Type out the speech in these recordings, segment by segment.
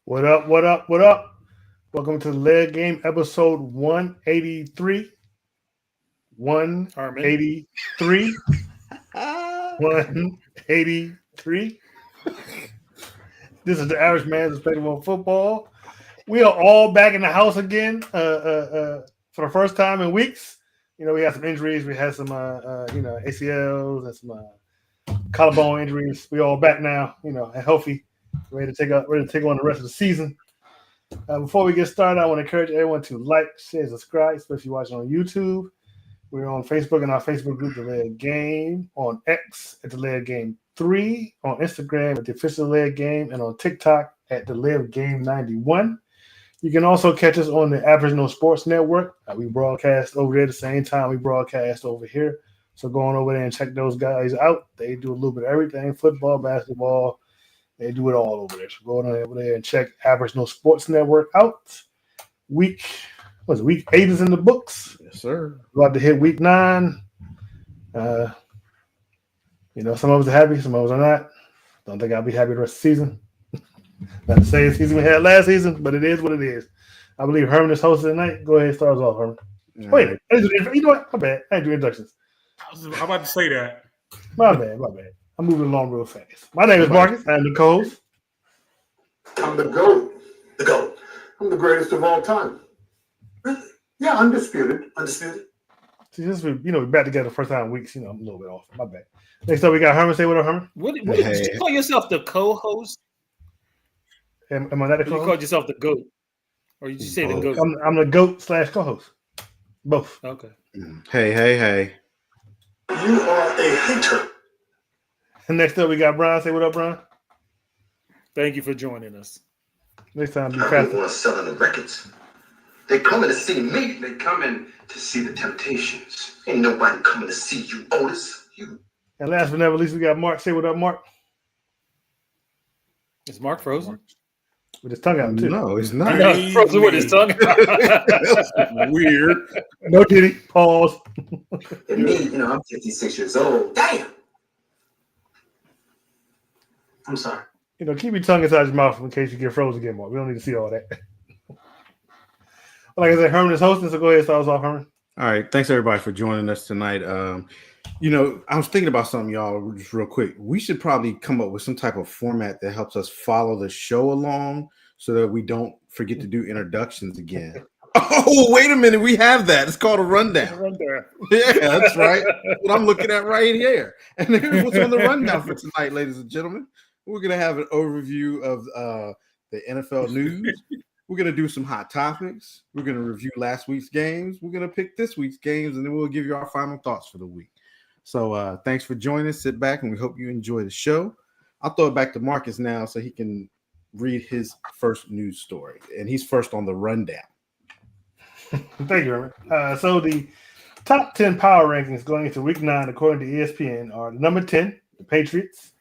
What up? What up? What up? Welcome to the Leg Game episode 183. Herman. 183. 183. This is the average man's perspective on football. We are all back in the house again for the first time in weeks. We had some injuries. We had some, ACLs and some collarbone injuries. We all back now, and healthy, ready to take on the rest of the season. Before we get started, I want to encourage everyone to like, share, subscribe, especially watching on YouTube. We're on Facebook and our Facebook group, The Leg Game, on X at The Leg Game 3, on Instagram at The Official Leg Game, and on TikTok at The Leg Game 91. You can also catch us on the Aboriginal Sports Network. We broadcast over there at the same time we broadcast over here. So go on over there and check those guys out. They do a little bit of everything, football, basketball. They do it all over there. So go on over there and check Aboriginal Sports Network out. Week 8 is in the books. Yes, sir. About to hit week 9. Some of us are happy, some of us are not. Don't think I'll be happy the rest of the season. Not the same season we had last season, but it is what it is. I believe Herman is hosting tonight. Go ahead and start us off, Herman. Wait, you know what? My bad. I didn't do introductions. I'm about to say that. My bad. I'm moving along real fast. My name is Marcus. I'm the co-host. I'm the GOAT. The GOAT. I'm the greatest of all time. Really? Yeah, undisputed. See, this we're back together the first time in weeks. I'm a little bit off. My bad. Next up, we got Herman. Say what up, Herman. What did you call yourself the co-host? Am I not the co-host? You called yourself the GOAT? Or you just say the GOAT? I'm the GOAT / co-host. Both. Okay. Hey. You are a hater. And next up, we got Brian. Say what up, Brian. Thank you for joining us. Next time, be Everyone faster. selling the records. They coming to see me. They coming to see the Temptations. Ain't nobody coming to see you, Otis. You. And last but never least, we got Mark. Say what up, Mark. Is Mark frozen? With his tongue out, too. No, it's not. I know, frozen with his tongue. That's weird. No titty. Pause. And me, I'm 56 years old. Damn. I'm sorry. Keep your tongue inside your mouth in case you get frozen again, Mark. We don't need to see all that. Like I said, Herman is hosting, so go ahead and start us off, Herman. All right. Thanks, everybody, for joining us tonight. I was thinking about something, y'all, just real quick. We should probably come up with some type of format that helps us follow the show along so that we don't forget to do introductions again. Oh, wait a minute. We have that. It's called a rundown. Yeah, that's right. What I'm looking at right here. And here's what's on the rundown for tonight, ladies and gentlemen. We're going to have an overview of the NFL news. We're going to do some hot topics. We're going to review last week's games. We're going to pick this week's games, and then we'll give you our final thoughts for the week. So thanks for joining us. Sit back, and we hope you enjoy the show. I'll throw it back to Marcus now so he can read his first news story. And he's first on the rundown. Thank you, Herman. So the top 10 power rankings going into week 9, according to ESPN, are number 10, the Patriots.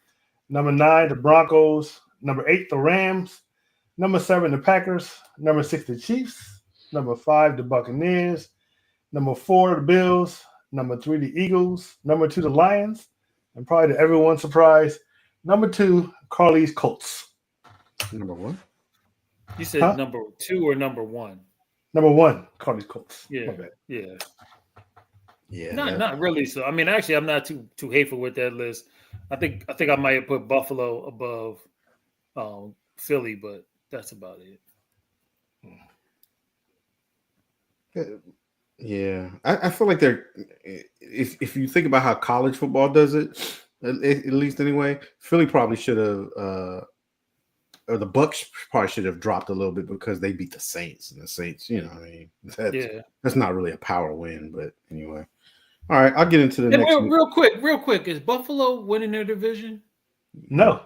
Number 9, the Broncos. Number 8, the Rams. Number 7, the Packers. Number 6, the Chiefs. Number 5, the Buccaneers. Number 4, the Bills. Number 3, the Eagles. Number 2, the Lions. And probably to everyone's surprise, number 2, Carly's Colts. Number 1? You said number 2 or number 1? Number 1, Carly's Colts. Yeah. Yeah. Not really. So I mean, actually, I'm not too hateful with that list. I think I might have put Buffalo above Philly, but that's about it. Yeah, I feel like they're. If you think about how college football does it, at least anyway, Philly probably should have, or the Bucks probably should have dropped a little bit because they beat the Saints, and the Saints, that's not really a power win, but anyway. All right, I'll get into the next. Real quick, is Buffalo winning their division? No,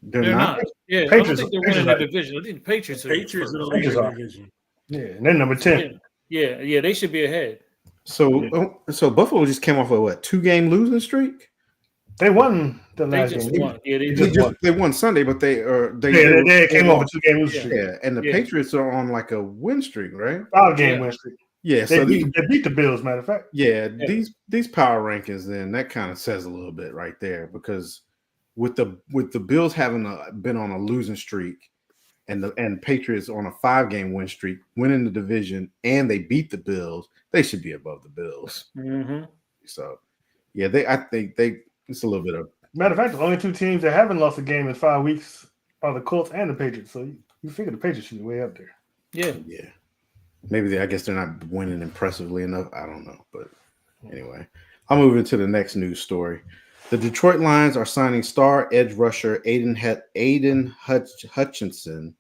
they're not. Yeah, Patriots, I don't think they're winning their division. I think the Patriots are the division. Yeah, and then number 10. Yeah, they should be ahead. So Buffalo just came off a 2-game losing streak. They won the last game. Won. Yeah, they won Sunday, but they came off a 2-game losing streak. Yeah, and the Patriots are on like a win streak, right? 5-game win streak. Yeah, they beat the Bills, matter of fact. Yeah, these power rankings, then that kind of says a little bit right there because with the Bills having been on a losing streak, and the Patriots on a 5-game win streak, winning the division, and they beat the Bills, they should be above the Bills. Mm-hmm. So, yeah, I think it's a little bit of. Matter of fact, the only two teams that haven't lost a game in 5 weeks are the Colts and the Patriots. So you figure the Patriots should be way up there. Yeah. Maybe I guess they're not winning impressively enough. I don't know, but anyway, I'll move into the next news story. The Detroit Lions are signing star edge rusher Aiden Hutchinson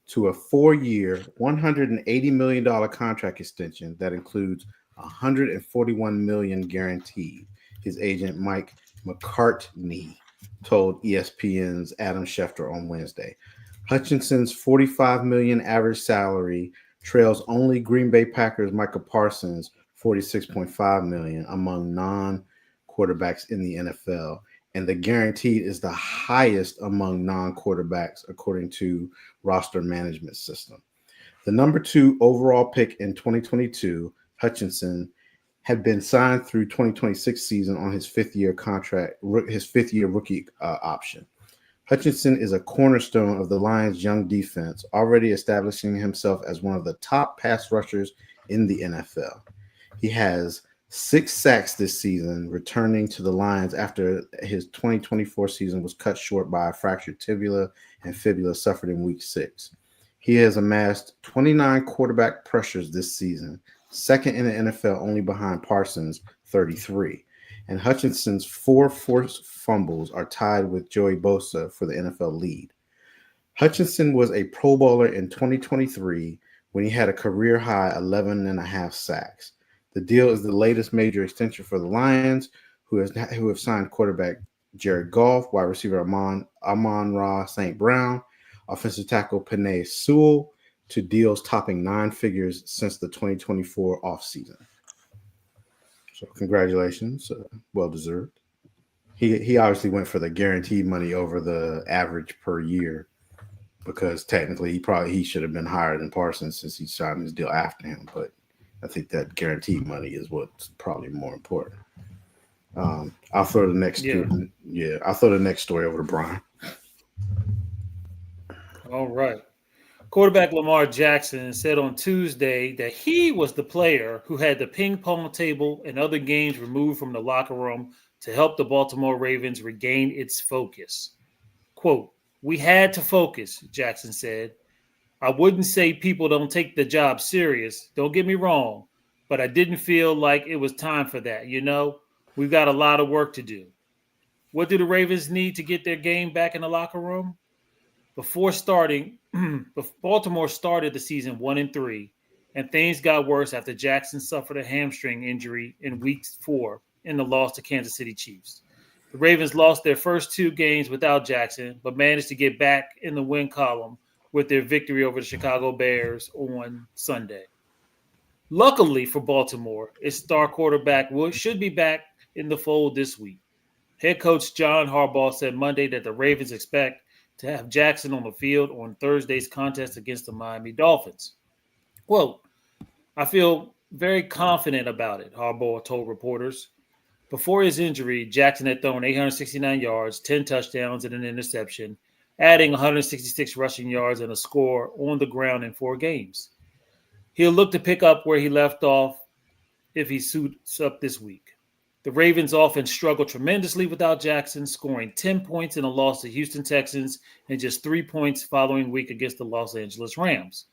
to a 4-year, $180 million contract extension that includes $141 million guaranteed. His agent Mike McCartney told ESPN's Adam Schefter on Wednesday. Hutchinson's $45 million average salary trails only Green Bay Packers Micah Parsons' $46.5 million among non-quarterbacks in the NFL, and the guaranteed is the highest among non-quarterbacks according to roster management system. The number 2 overall pick in 2022, Hutchinson had been signed through 2026 season on his 5th-year contract, his 5th-year rookie option. Hutchinson is a cornerstone of the Lions' young defense, already establishing himself as one of the top pass rushers in the NFL. He has 6 sacks this season, returning to the Lions after his 2024 season was cut short by a fractured tibia and fibula suffered in Week 6. He has amassed 29 quarterback pressures this season, second in the NFL only behind Parsons' 33. And Hutchinson's 4 forced fumbles are tied with Joey Bosa for the NFL lead. Hutchinson was a Pro Bowler in 2023 when he had a career-high 11.5 sacks. The deal is the latest major extension for the Lions, who have signed quarterback Jared Goff, wide receiver Amon-Ra St. Brown, offensive tackle Penei Sewell, to deals topping 9 figures since the 2024 offseason. So congratulations, well deserved. He obviously went for the guaranteed money over the average per year because technically he should have been higher than Parsons since he signed his deal after him. But I think that guaranteed money is what's probably more important. I'll throw the next I'll throw the next story over to Brian. All right. Quarterback Lamar Jackson said on Tuesday that he was the player who had the ping pong table and other games removed from the locker room to help the Baltimore Ravens regain its focus. Quote, "We had to focus," Jackson said. "I wouldn't say people don't take the job serious. Don't get me wrong, but I didn't feel like it was time for that. You know, we've got a lot of work to do." What do the Ravens need to get their game back in the locker room? Baltimore started the season 1-3, and things got worse after Jackson suffered a hamstring injury in Week 4 in the loss to Kansas City Chiefs. The Ravens lost their first 2 games without Jackson, but managed to get back in the win column with their victory over the Chicago Bears on Sunday. Luckily for Baltimore, its star quarterback should be back in the fold this week. Head coach John Harbaugh said Monday that the Ravens expect to have Jackson on the field on Thursday's contest against the Miami Dolphins. Quote, "I feel very confident about it," Harbaugh told reporters. Before his injury, Jackson had thrown 869 yards, 10 touchdowns, and an interception, adding 166 rushing yards and a score on the ground in 4 games. He'll look to pick up where he left off if he suits up this week. The Ravens offense struggled tremendously without Jackson, scoring 10 points in a loss to Houston Texans and just 3 points following week against the Los Angeles Rams.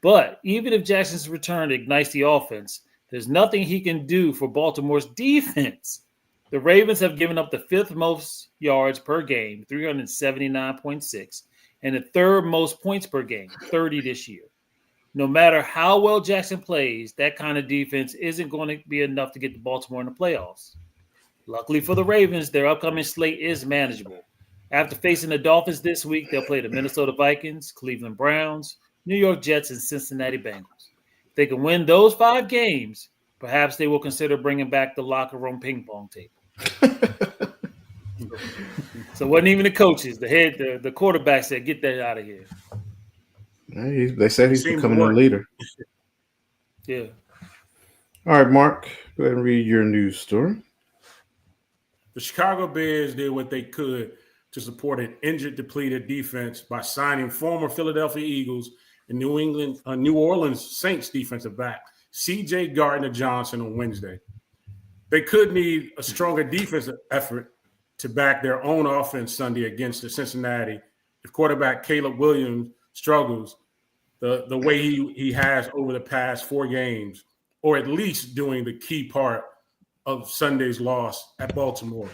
But even if Jackson's return ignites the offense, there's nothing he can do for Baltimore's defense. The Ravens have given up the 5th most yards per game, 379.6, and the 3rd most points per game, 30 this year. No matter how well Jackson plays, that kind of defense isn't going to be enough to get the Baltimore in the playoffs. Luckily for the Ravens, their upcoming slate is manageable. After facing the Dolphins this week, they'll play the Minnesota Vikings, Cleveland Browns, New York Jets, and Cincinnati Bengals. If they can win those 5 games, perhaps they will consider bringing back the locker room ping pong table. So it wasn't even the coaches. The quarterback said, "Get that out of here." They said he's becoming a leader. Yeah. All right, Mark, go ahead and read your news story. The Chicago Bears did what they could to support an injured, depleted defense by signing former Philadelphia Eagles and New Orleans Saints defensive back C.J. Gardner-Johnson on Wednesday. They could need a stronger defensive effort to back their own offense Sunday against the Cincinnati if quarterback Caleb Williams struggles the way he has over the past 4 games, or at least doing the key part of Sunday's loss at Baltimore.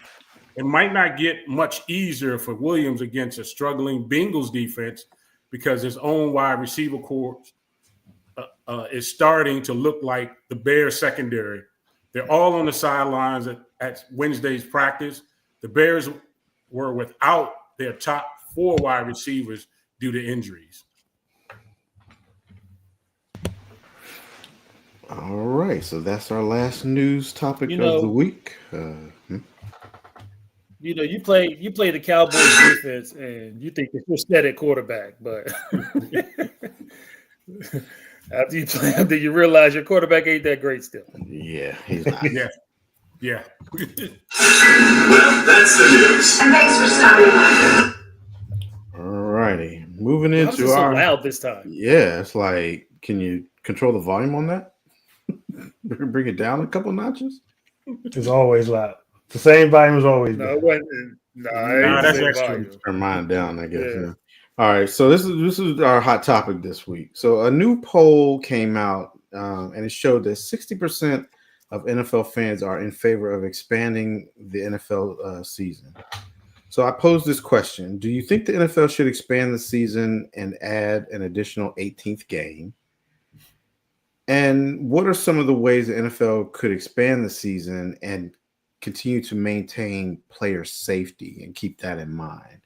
It might not get much easier for Williams against a struggling Bengals defense because his own wide receiver corps is starting to look like the Bears secondary. They're all on the sidelines at Wednesday's practice. The Bears were without their top 4 wide receivers due to injuries. All right, so that's our last news topic of the week. You play the Cowboys defense, and you think you're set at quarterback, but after you realize your quarterback ain't that great still. Yeah, he's not. Yeah. Well, that's the news. And thanks for stopping by. All righty, moving Why was into it so our loud this time? Yeah, it's like, can you control the volume on that? Bring it down a couple notches. It's always loud. The same volume as always. No, it wasn't. Nah, that's extra. volume. Turn mine down, I guess. Yeah. Yeah. All right, so this is our hot topic this week. So a new poll came out, and it showed that 60% of NFL fans are in favor of expanding the NFL season. So I posed this question: do you think the NFL should expand the season and add an additional 18th game? And what are some of the ways the NFL could expand the season and continue to maintain player safety and keep that in mind?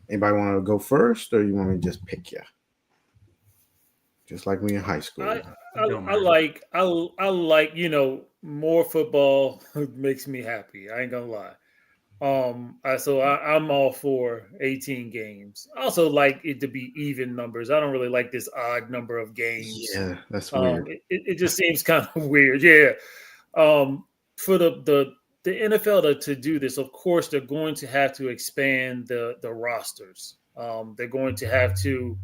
Anybody want to go first, or you want me to just pick you? Just like we in high school. I like more football makes me happy. I ain't gonna lie. I'm all for 18 games. I also like it to be even numbers. I don't really like this odd number of games. Yeah, that's weird. It just seems kind of weird. Yeah. For the NFL to do this, of course, they're going to have to expand the rosters. They're going to have to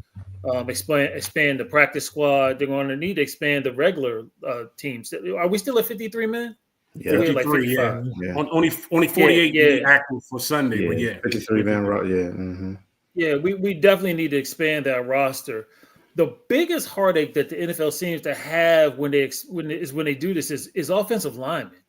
expand the practice squad. They're going to need to expand the regular teams. Are we still at 53 men? Yeah, 53, like yeah. Only 48 active for Sunday, but yeah. 53 man, yeah. Mm-hmm. Yeah, we definitely need to expand that roster. The biggest heartache that the NFL seems to have when they do this is offensive linemen.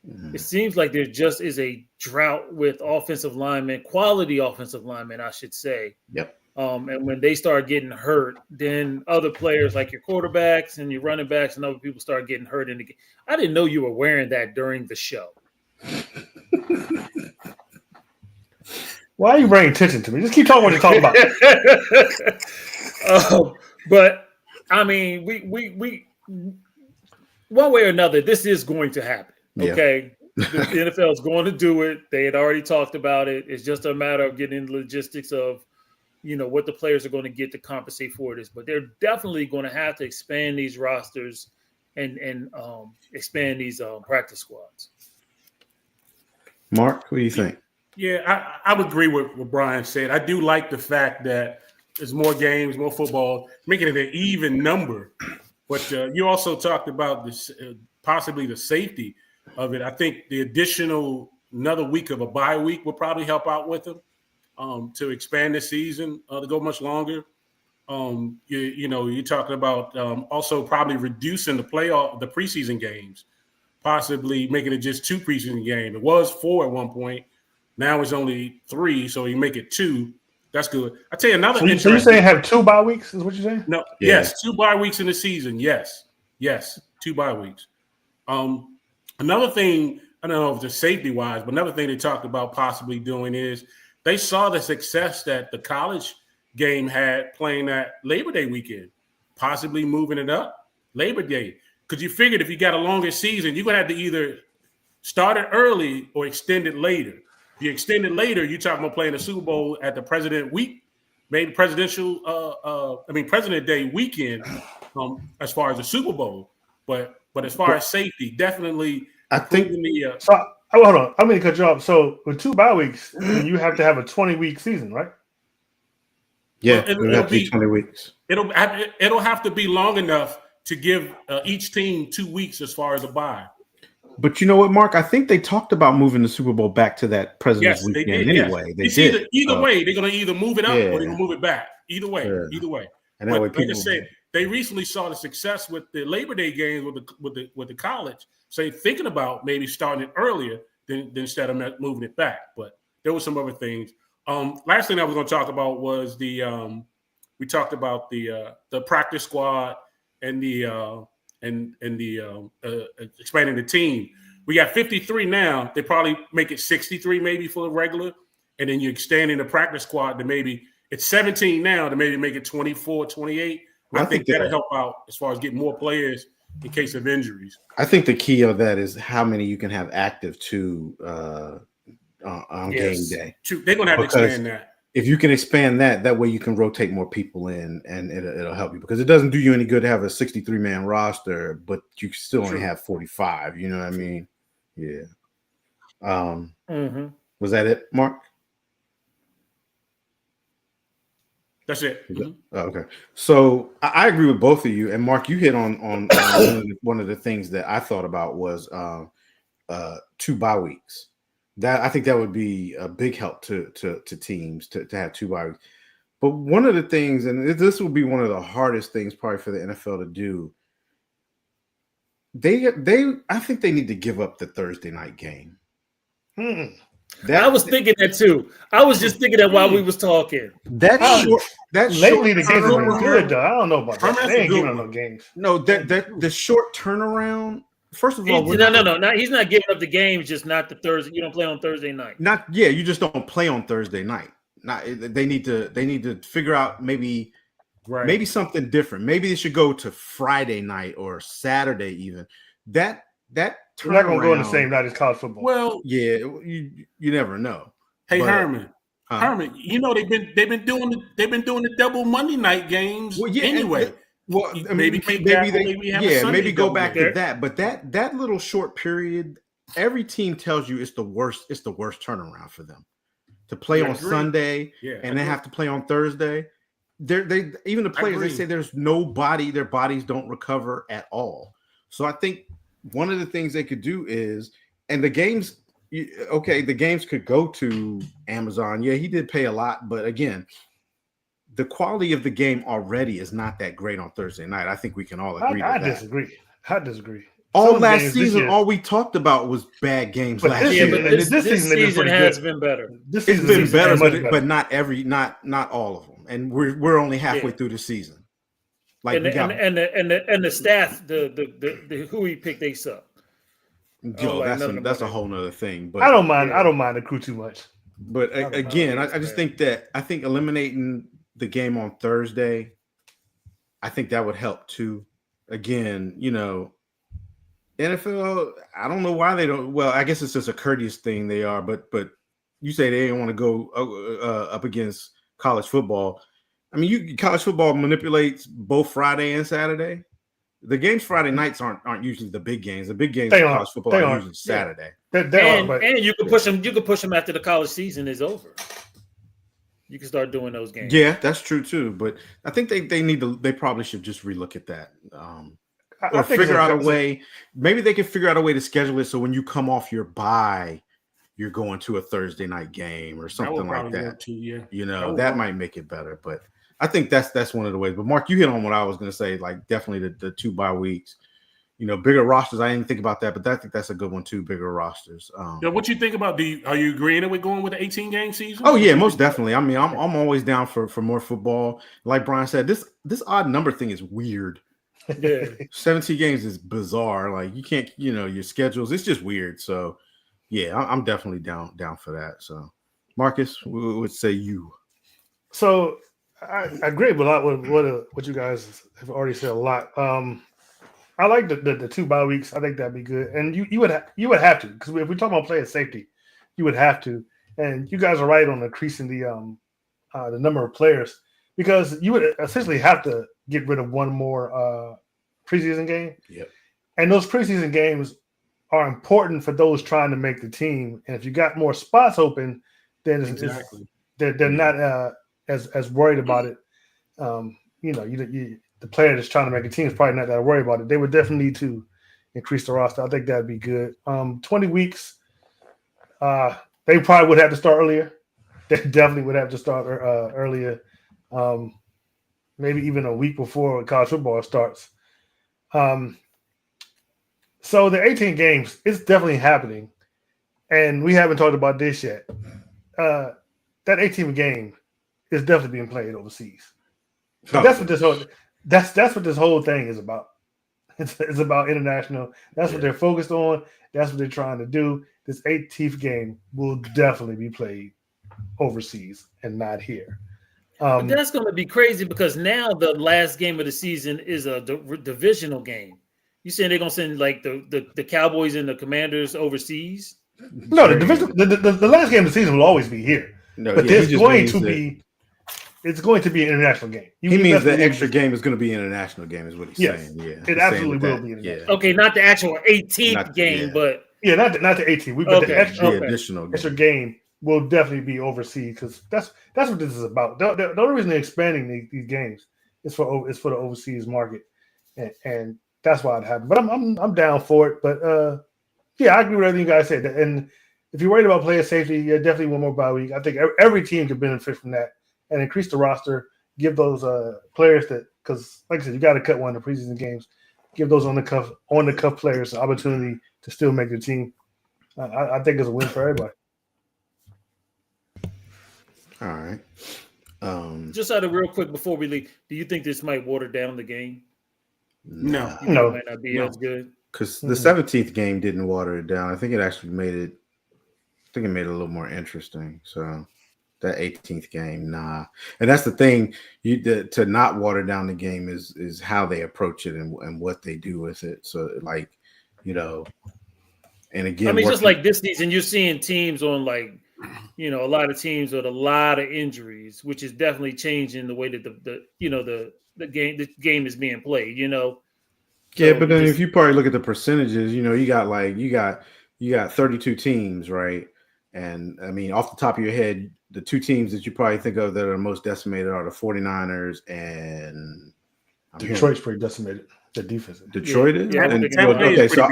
Mm-hmm. It seems like there just is a drought with offensive linemen, quality offensive linemen, I should say. Yep. And when they start getting hurt, then other players like your quarterbacks and your running backs and other people start getting hurt in the game. I didn't know you were wearing that during the show. Why are you bringing attention to me? Just keep talking what you're talking about. But I mean, we one way or another, this is going to happen. Okay, the NFL is going to do it. They had already talked about it. It's just a matter of getting the logistics of, what the players are going to get to compensate for this. But they're definitely going to have to expand these rosters and expand these practice squads. Mark, what do you think? Yeah, I would agree with what Brian said. I do like the fact that there's more games, more football, making it an even number. But you also talked about this, possibly the safety of it. I think the additional another week of a bye week will probably help out with them to expand the season to go much longer. You're talking about also probably reducing the preseason games, possibly making it just 2 preseason games. It was 4 at one point. Now it's only 3, so you make it 2. That's good. I tell you another. So you're saying have 2 bye weeks? Is what you're saying? No. Yeah. Yes, 2 bye weeks in the season. Yes, 2 bye weeks. Another thing, I don't know if it's safety wise, but another thing they talked about possibly doing is they saw the success that the college game had playing that Labor Day weekend, possibly moving it up Labor Day. Because you figured if you got a longer season, you're gonna have to either start it early or extend it later. If you extend it later, you're talking about playing the Super Bowl at the President Week, maybe President Day weekend, as far as the Super Bowl. But as far as safety, definitely. So Oh, hold on. I'm going to cut you off. So with 2 bye weeks, then you have to have a 20-week season, right? Yeah, Well, it'll have to be 20 weeks. It'll have to be long enough to give each team 2 weeks as far as a bye. But you know what, Mark? I think they talked about moving the Super Bowl back to that President's Yes, they weekend did. anyway. Yes. They did. Either way, they're going to either move it up or Yeah. they're going to move it back. Either way, Yeah. either way. And that But way like I people said, they recently saw the success with the Labor Day games with the college. So they're thinking about maybe starting it earlier than instead of moving it back. But there were some other things. Last thing I was going to talk about was we talked about the practice squad and the expanding the team. We got 53 now. They probably make it 63 maybe for the regular, and then you're extending the practice squad to maybe it's 17 now to maybe make it 24, 28. Well, I think that'll help out as far as getting more players in case of injuries. I think the key of that is how many you can have active on game day. True. They're going to have to expand that. If you can expand that way you can rotate more people in, and it'll help you, because it doesn't do you any good to have a 63-man roster, but you still only have 45. You know what I mean? Yeah. Was that it, Mark? That's it. Oh, okay. So I agree with both of you, and Mark, you hit on one of the things that I thought about was 2 bye weeks. That I think that would be a big help to teams to have 2 bye weeks. But one of the things, and this will be one of the hardest things probably for the NFL to do, I think they need to give up the Thursday night game. I was thinking that too. I was just thinking that while we was talking. Lately the games have been good though. I don't know about that. They ain't giving up no games. No, the short turnaround. First of all, No. He's not giving up the games, just not the Thursday. You don't play on Thursday night. You just don't play on Thursday night. They need to figure out maybe something different. Maybe they should go to Friday night or Saturday even. That We're not going to go on the same night as college football. Well, yeah, you never know. Hey, Herman, you know they've been doing the double Monday night games anyway. Maybe go back to that. But that little short period, every team tells you it's the worst turnaround for them to play on Sunday and then have to play on Thursday. They even the players, they say there's nobody, their bodies don't recover at all. So I think one of the things they could do is, and the games could go to Amazon. Yeah, he did pay a lot, but again, the quality of the game already is not that great on Thursday night. I think we can all agree. I disagree. All last season, all we talked about was bad games last year. But this season has been better. It's been better, but not all of them. And we're only halfway through the season. Like and the staff, the who he picked, they suck. That's a whole nother thing. But I don't mind the crew too much. But again, I just think eliminating the game on Thursday, I think that would help too. Again, NFL, I don't know why they don't. Well, I guess it's just a courteous thing they are, but you say they didn't want to go up against college football. I mean, college football manipulates both Friday and Saturday. The games Friday nights aren't usually the big games. The big games in college football are usually Saturday. And you can push them. You can push them after the college season is over. You can start doing those games. Yeah, that's true too. But I think they need to. They probably should just relook at that, or figure out a way. Maybe they can figure out a way to schedule it so when you come off your bye, you're going to a Thursday night game or something like that. Too, that might make it better. But I think that's one of the ways. But Mark, you hit on what I was going to say. Like definitely the 2 bye weeks. Bigger rosters. I didn't think about that, but I think that's a good one too. Bigger rosters. What you think about? Are you agreeing with going with the 18-game season? Oh yeah, most definitely. I mean, I'm always down for more football. Like Brian said, this odd number thing is weird. Yeah, 17 games is bizarre. Like you can't, your schedules. It's just weird. So yeah, I'm definitely down for that. So Marcus, what would say you? So I agree with a lot with what you guys have already said a lot. I like the 2 bye weeks. I think that'd be good, and you would have to, because if we talk about player safety, you would have to. And you guys are right on increasing the number of players, because you would essentially have to get rid of one more preseason game. Yep. And those preseason games are important for those trying to make the team. And if you got more spots open, then Exactly. they're not as worried about it. The player that's trying to make a team is probably not that worried about it. They would definitely need to increase the roster. I think that'd be good. 20 weeks. They probably would have to start earlier. They definitely would have to start earlier. Maybe even a week before college football starts. So the 18 games, it's definitely happening. And we haven't talked about this yet. That 18 game is definitely being played overseas. Oh, That's what this whole thing is about. It's about international. That's what they're focused on. That's what they're trying to do. This 18th game will definitely be played overseas and not here. But that's going to be crazy because now the last game of the season is a divisional game. You saying they're going to send like the Cowboys and the Commanders overseas? No, the last game of the season will always be here. No, but it's going to be an international game. He means the extra game is going to be an international game, is what he's saying. Yeah, it absolutely will be. Okay, not the actual 18th game, but not the 18th. But the extra game will definitely be overseas because that's what this is about. The only reason they're expanding these games is for the overseas market, and that's why it happened. But I'm down for it. But I agree with everything you guys said. And if you're worried about player safety, definitely one more bye week. I think every team could benefit from that. And increase the roster, give those players because like I said, you got to cut one of the preseason games. Give those on the cuff players an opportunity to still make the team. I think it's a win for everybody. All right. Just out of real quick before we leave, do you think this might water down the game? No, it might not be as good because the 17th game didn't water it down. I think it actually made it. I think it made it a little more interesting. So. That 18th game, nah. And that's the thing. To not water down the game is how they approach it and what they do with it. So, like, and again, I mean, just like this season, you're seeing teams on a lot of teams with a lot of injuries, which is definitely changing the way that the game is being played. But then if you probably look at the percentages, you got 32 teams, right? And I mean, off the top of your head, the two teams that you probably think of that are most decimated are the 49ers and Detroit's pretty decimated. The defense. Detroit is? Yeah, so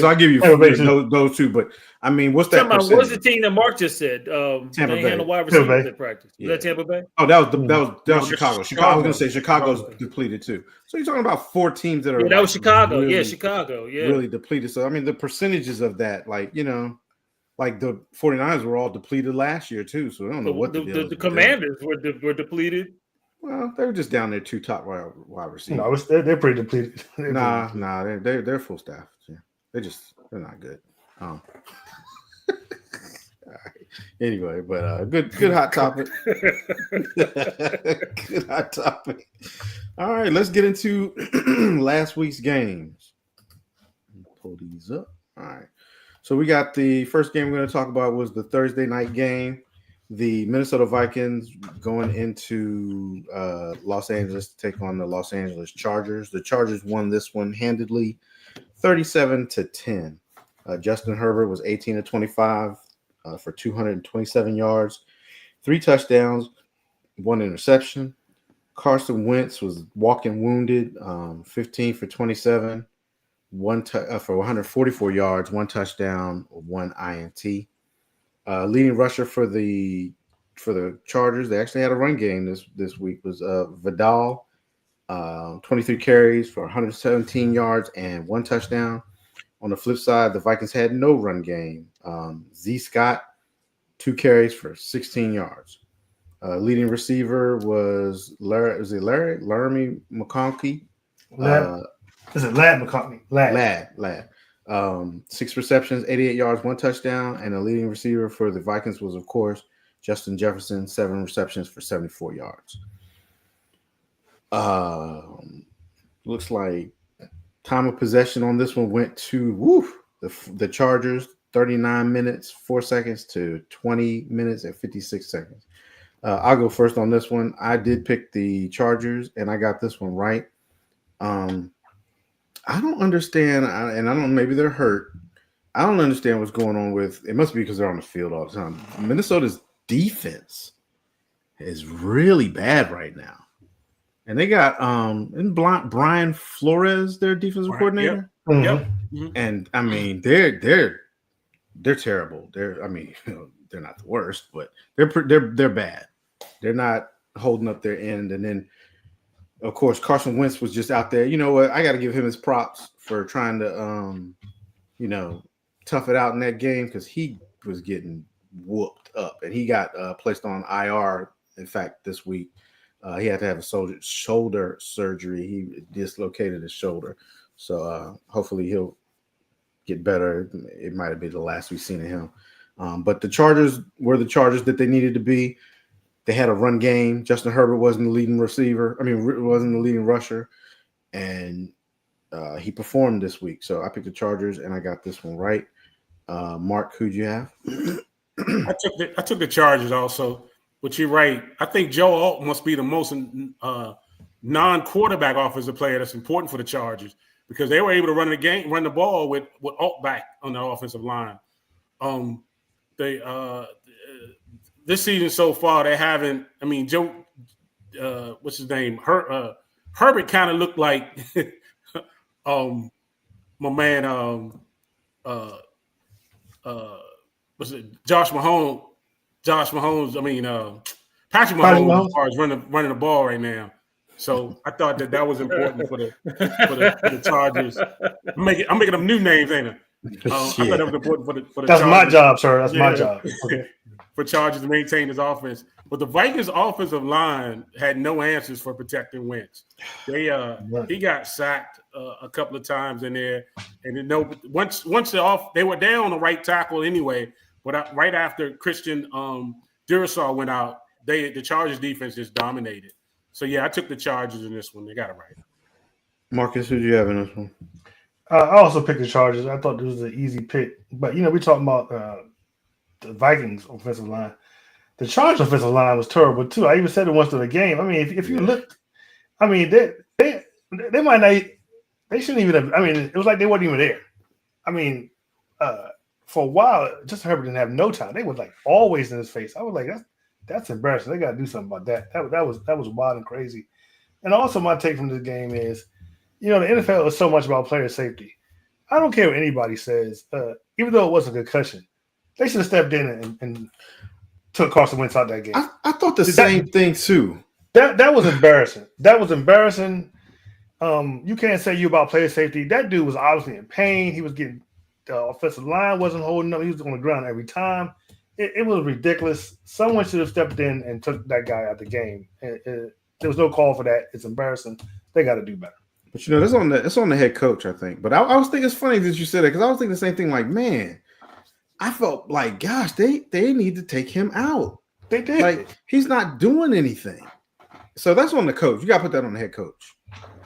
I'll give you those two. But I mean, what's that? What's the team that Mark just said? Tampa Bay. Handle wide receivers at practice. Yeah. Was that Tampa Bay? Oh, that was Chicago. I was going to say Chicago's depleted too. So you're talking about four teams that are. Yeah, that was Chicago. Really, Chicago. Yeah, really depleted. So I mean, the percentages of that, like the 49ers were all depleted last year too. So I don't know what the Commanders were depleted. Well, they were just down there two top wide receivers. No, they're pretty depleted. They're full staff. Yeah. They're not good. All right. Anyway, but good hot topic. Good hot topic. All right, let's get into last week's games. Pull these up. All right. So we got the first game we're going to talk about was the Thursday night game. The Minnesota Vikings going into Los Angeles to take on the Los Angeles Chargers. The Chargers won this one handedly, 37-10. Justin Herbert was 18 of 25 for 227 yards, 3 touchdowns, 1 interception. Carson Wentz was walking wounded, 15 for 27, for 144 yards, 1 touchdown, 1 INT. Leading rusher for the Chargers, they actually had a run game this week, was Vidal, 23 carries for 117 yards and 1 touchdown. On the flip side, the Vikings had no run game. Z Scott, 2 carries for 16 yards. Leading receiver was Laramie McConkey. Is it Ladd McConkey? Ladd. 6 receptions, 88 yards, 1 touchdown, and the leading receiver for the Vikings was, of course, Justin Jefferson, 7 receptions for 74 yards. Looks like time of possession on this one went to the Chargers, 39 minutes, 4 seconds to 20 minutes and 56 seconds. I'll go first on this one. I did pick the Chargers, and I got this one right. I don't understand, and I don't. Maybe they're hurt. I don't understand what's going on with. It must be because they're on the field all the time. Minnesota's defense is really bad right now, and they got Brian Flores, their defensive coordinator. Mhm. Yep. And I mean, they're terrible. They're not the worst, but they're bad. They're not holding up their end. And then, of course, Carson Wentz was just out there. You know what? I got to give him his props for trying to, tough it out in that game because he was getting whooped up, and he got placed on IR. In fact, this week he had to have a shoulder surgery. He dislocated his shoulder, so hopefully he'll get better. It might have been the last we've seen of him. But the Chargers were the Chargers that they needed to be. They had a run game. Justin Herbert wasn't the leading receiver. Wasn't the leading rusher. And he performed this week. So I picked the Chargers, and I got this one right. Mark, who'd you have? I took the Chargers also. But you're right. I think Joe Alt must be the most non-quarterback offensive player that's important for the Chargers because they were able to run the ball with Alt back on the offensive line. This season so far, they haven't. I mean, Joe, what's his name? Herbert kind of looked like my man. Was it Josh Mahomes? I mean, Patrick Mahomes as far as running the ball right now. So I thought that was important for the Chargers. I'm making them new names, ain't I? I thought that was important for the That's Chargers. my job, sir. That's my job. Okay. For Chargers to maintain his offense. But the Vikings offensive line had no answers for protecting Wentz. He got sacked a couple of times in there. And once they were down on the right tackle anyway, but right after Christian Durasol went out, the Chargers defense just dominated. So yeah, I took the Chargers in this one. They got it right. Marcus, who do you have in this one? I also picked the Chargers. I thought this was an easy pick. But, we're talking about the Vikings offensive line. The Chargers offensive line was terrible, too. I even said it once in the game. I mean, if you looked, I mean, they might not – they shouldn't even have – I mean, it was like they weren't even there. I mean, for a while, Justin Herbert didn't have no time. They were, like, always in his face. I was like, that's embarrassing. They got to do something about that. That was wild and crazy. And also my take from this game is, the NFL is so much about player safety. I don't care what anybody says. Even though it was a concussion, they should have stepped in and took Carson Wentz out that game. I thought the same thing too. That was embarrassing. That was embarrassing. You can't say you about player safety. That dude was obviously in pain. He was getting the offensive line wasn't holding up. He was on the ground every time. It was ridiculous. Someone should have stepped in and took that guy out the game. There was no call for that. It's embarrassing. They got to do better. But it's on the head coach, I think. But I was thinking it's funny that you said it because I was thinking the same thing. Like, man, I felt like, gosh, they need to take him out. They did. Like, he's not doing anything. So that's on the coach. You got to put that on the head coach.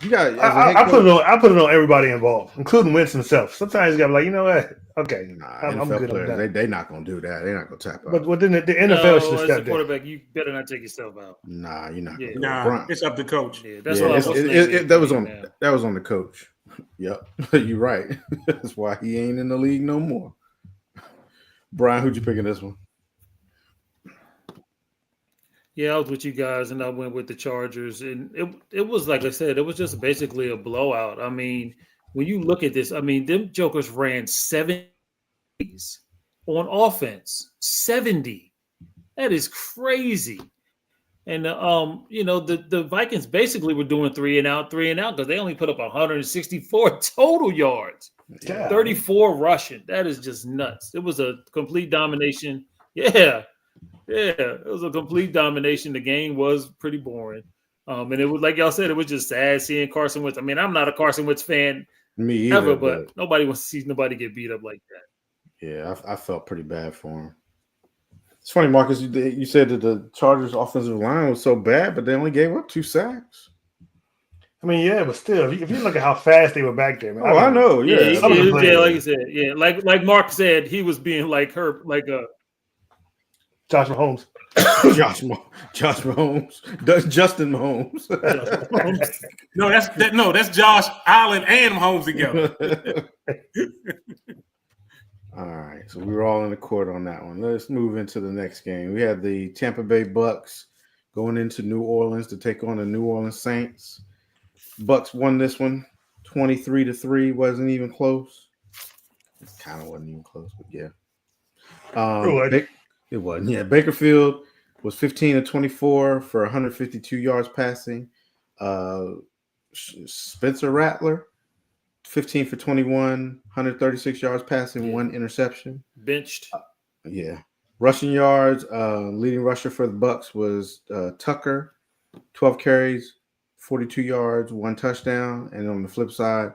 You got. I put it on everybody involved, including Wentz himself. Sometimes you got to be like, you know what? Okay, I'm good. Players, they're not going to do that. They're not going to tap out. But then the NFL should step in. Quarterback, you better not take yourself out. Nah, you're not. Yeah. Nah, it's up to coach. Yeah, that's what I was saying. That was on the coach. Yep, you're right. That's why he ain't in the league no more. Brian, who'd you pick in this one? Yeah, I was with you guys, and I went with the Chargers. And it was, like I said, it was just basically a blowout. I mean, when you look at this, I mean, them jokers ran 70 on offense. 70. That is crazy. And, the Vikings basically were doing 3 and out because they only put up 164 total yards. Yeah. 34 rushing. That is just nuts. It was a complete domination. Yeah. Yeah, it was a complete domination. The game was pretty boring. And it was, like y'all said, it was just sad seeing Carson Wentz. I mean, I'm not a Carson Wentz fan ever, but nobody wants to see nobody get beat up like that. Yeah, I felt pretty bad for him. It's funny, Marcus, you said that the Chargers' offensive line was so bad, but they only gave up 2 sacks. I mean, yeah, but still, if you look at how fast they were back there, man. I know. Yeah, like you said, yeah, like Mark said, he was being like her, like a. Josh Mahomes. Josh Mahomes, Justin Mahomes. That's Josh Allen and Mahomes together. All right, so we were all in accord on that one. Let's move into the next game. We had the Tampa Bay Bucks going into New Orleans to take on the New Orleans Saints. Bucks won this one 23-3. Wasn't even close. It kind of wasn't even close, but yeah. It wasn't. Yeah, Bakerfield was 15-24 for 152 yards passing. Spencer Rattler, 15 for 21, 136 yards passing, 1 interception. Benched. Yeah. Rushing yards, leading rusher for the Bucks was Tucker, 12 carries, 42 yards, 1 touchdown. And on the flip side,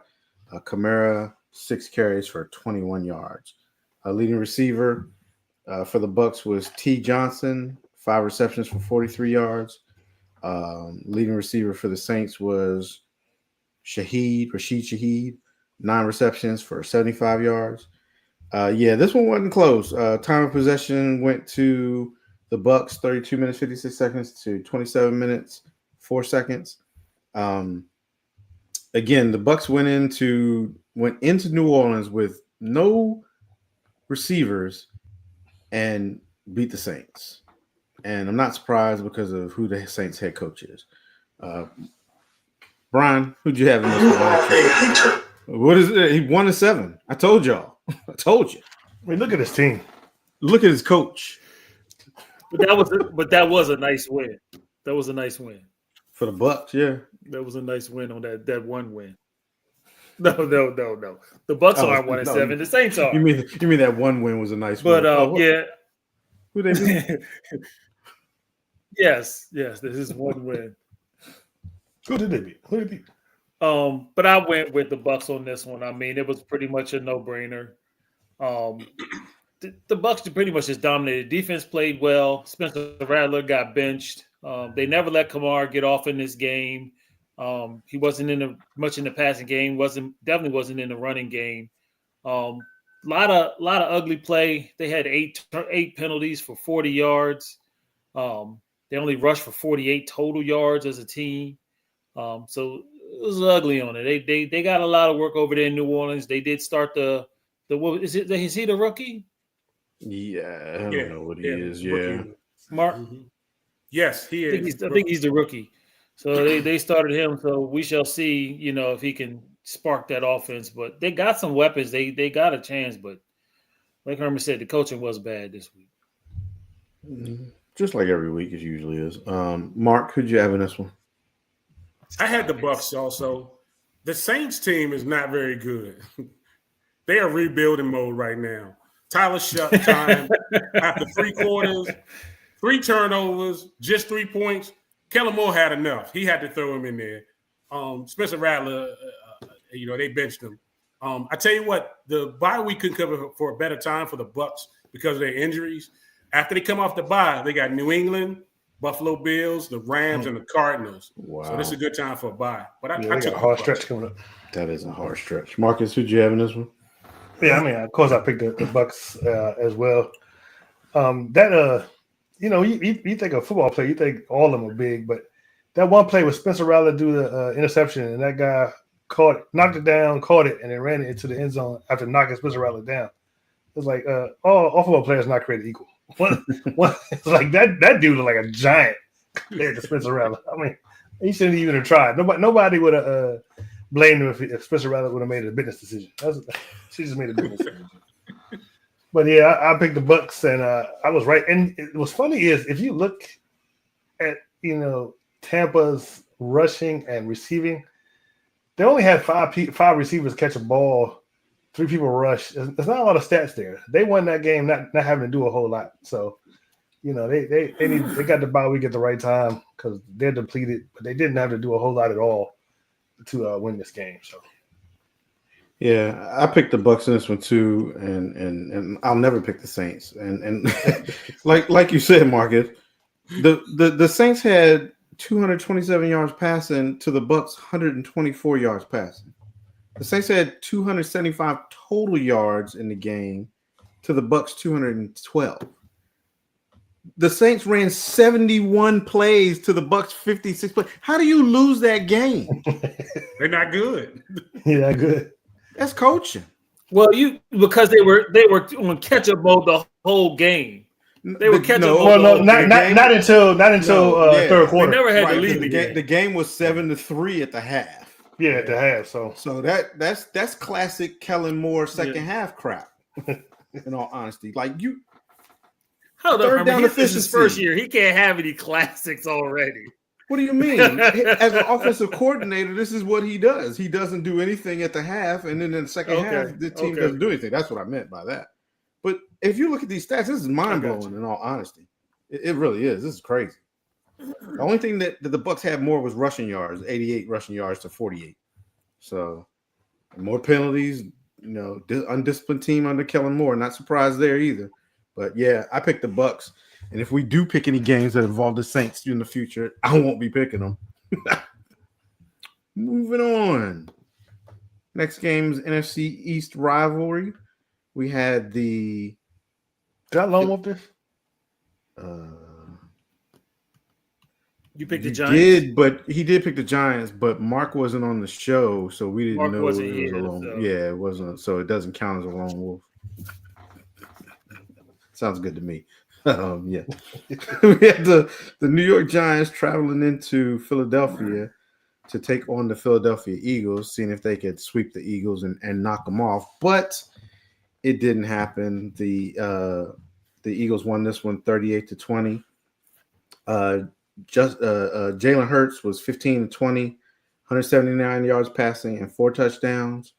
Kamara, 6 carries for 21 yards. Leading receiver for the Bucks was T. Johnson, 5 receptions for 43 yards. Leading receiver for the Saints was Rashid Shaheed, 9 receptions for 75 yards. This one wasn't close. Time of possession went to the Bucks, 32 minutes, 56 seconds to 27 minutes, 4 seconds. Again, the Bucks went into New Orleans with no receivers and beat the Saints. And I'm not surprised because of who the Saints head coach is. Brian, who'd you have in this one? What is it? He 1-7. I told y'all. I told you. I mean, look at his team. Look at his coach. But that was a nice win. That was a nice win. For the Bucks, yeah. That was a nice win on that one win. No. The Bucks aren't 1-7. The Saints are. You mean that one win was a nice win? But yeah. Who they beat? Yes. This is one win. Who did they beat? But I went with the Bucks on this one. I mean, it was pretty much a no-brainer. The Bucks pretty much just dominated. Defense played well. Spencer Rattler got benched. They never let Kamara get off in this game. He wasn't much in the passing game. Definitely wasn't in the running game. Lot of ugly play. They had eight penalties for 40 yards. They only rushed for 48 total yards as a team. So it was ugly on it. They got a lot of work over there in New Orleans. They did start the what is it? Is he the rookie? Yeah, I don't know what he is. Yeah, Mark. Mm-hmm. Yes, he is. I think he's the rookie. So they started him. So we shall see. If he can spark that offense. But they got some weapons. They got a chance. But like Herman said, the coaching was bad this week. Just like every week it usually is. Mark, who'd you have in this one? I had the Bucks also. The Saints team is not very good. They are rebuilding mode right now. Tyler Shutime after 3 quarters, 3 turnovers, just 3 points. Kellen Moore had enough. He had to throw him in there. Spencer Rattler, they benched him. I tell you what, the bye week couldn't cover for a better time for the Bucks because of their injuries. After they come off the bye, they got New England, Buffalo Bills, the Rams, and the Cardinals. Wow. So this is a good time for a bye. But I got a hard stretch coming up. That is a hard stretch. Marcus, who'd you have in this one? Yeah, I mean, of course I picked the Bucks as well. You think of football play, you think all of them are big, but that one play with Spencer Rattler do the interception, and that guy knocked it down, caught it, and then ran it into the end zone after knocking Spencer Rattler down. It's like all football players not created equal. It's like that dude looked like a giant compared to Spencer Rattler. I mean, he shouldn't even have tried. Nobody would have blamed him if Spencer Rattler would have made a business decision. She just made a business decision. But yeah, I picked the Bucks, and I was right. And what's funny is if you look at Tampa's rushing and receiving, they only had five receivers catch a ball, 3 people rush. There's not a lot of stats there. They won that game not having to do a whole lot. So they got the bye week at the right time because they're depleted, but they didn't have to do a whole lot at all to win this game. So. Yeah, I picked the Bucks in this one too, and I'll never pick the Saints. And like you said, Marcus, the Saints had 227 yards passing to the Bucks 124 yards passing. The Saints had 275 total yards in the game to the Bucks 212. The Saints ran 71 plays to the Bucks 56 plays. How do you lose that game? They're not good. Yeah, good. That's coaching. Well, because they were on catch up mode the whole game. They were catching up. Well, no, not until third They quarter. never had to Right, lead the game was 7-3 at the half. Yeah, at the half. So that's classic Kellen Moore second half crap. In all honesty, like you. Hold up, Third down this is his efficiency. first year. He can't have any classics already. What do you mean? As an offensive coordinator, this is what he does. He doesn't do anything at the half, and then in the second half, the team doesn't do anything. That's what I meant by that. But if you look at these stats, this is mind-blowing in all honesty. It really is. This is crazy. The only thing that the Bucks had more was rushing yards, 88 rushing yards to 48. So more penalties, undisciplined team under Kellen Moore. Not surprised there either. But yeah, I picked the Bucks. And if we do pick any games that involve the Saints in the future, I won't be picking them. Moving on. Next game's NFC East rivalry. We had the. Got long with this? You picked the He Giants. he did pick the Giants, but Mark wasn't on the show, so we didn't Mark know wasn't it was here, a lone. so. Yeah, it wasn't. So it doesn't count as a lone wolf. Sounds good to me. Yeah. We had the New York Giants traveling into Philadelphia to take on the Philadelphia Eagles, seeing if they could sweep the Eagles and knock them off. But it didn't happen. The Eagles won this one 38-20. Jalen Hurts was 15-20, 179 yards passing and 4 touchdowns.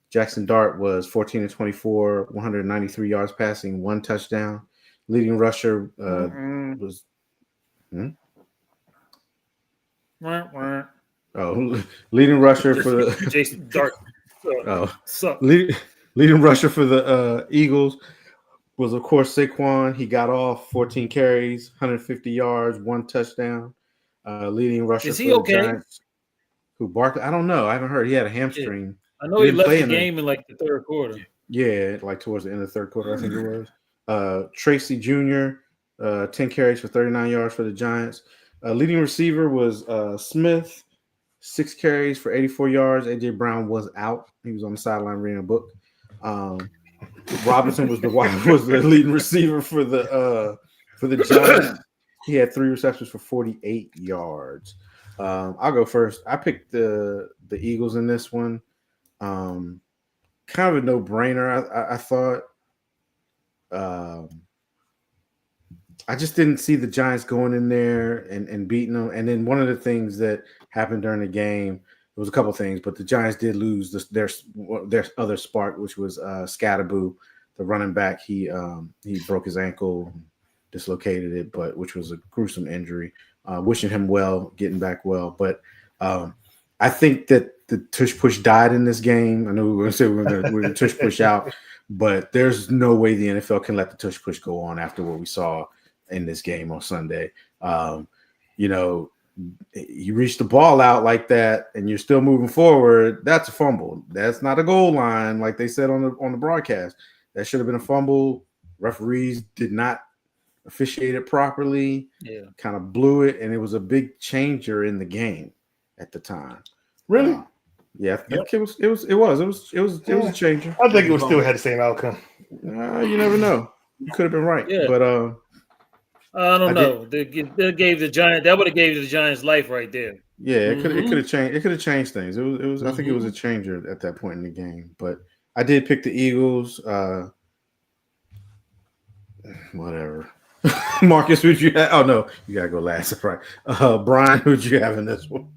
Jackson Dart was 14-24, 193 yards passing, 1 touchdown. Leading rusher was leading rusher for the Jason Dart. leading rusher for the Eagles was of course Saquon. He got off 14 carries, 150 yards, 1 touchdown. Leading rusher Is he for okay? the Giants. Who Barkley? I don't know. I haven't heard. He had a hamstring. I know he left the game in like the third quarter. Yeah, like towards the end of the third quarter, I think it was. Tracy Jr., 10 carries for 39 yards for the Giants. Leading receiver was Smith, 6 carries for 84 yards. A.J. Brown was out. He was on the sideline reading a book. Robinson was the leading receiver for the Giants. He had 3 receptions for 48 yards. I'll go first. I picked the Eagles in this one. Kind of a no-brainer, I thought. I just didn't see the Giants going in there and beating them. And then one of the things that happened during the game, there was a couple things, but the Giants did lose their other spark, which was Scatterboo, the running back. He broke his ankle, dislocated it, which was a gruesome injury. Wishing him well, getting back well. But I think that the tush push died in this game. I know we were going to say we're going to tush push out, but there's no way the NFL can let the tush push go on after what we saw in this game on Sunday. You reach the ball out like that and you're still moving forward. That's a fumble. That's not a goal line, like they said on the broadcast. That should have been a fumble. Referees did not officiate it properly. Yeah, kind of blew it, and it was a big changer in the game at the time. Really? Yeah, yep. It was a changer. I think it would still had the same outcome. You never know. You could have been right, but I don't know. They gave the Giants. That would have gave the Giants life right there. Yeah, it could have changed. It could have changed things. It was. I think it was a changer at that point in the game. But I did pick the Eagles. Whatever. Marcus, who'd you have? Oh no, you gotta go last. Right. Brian, who'd you have in this one?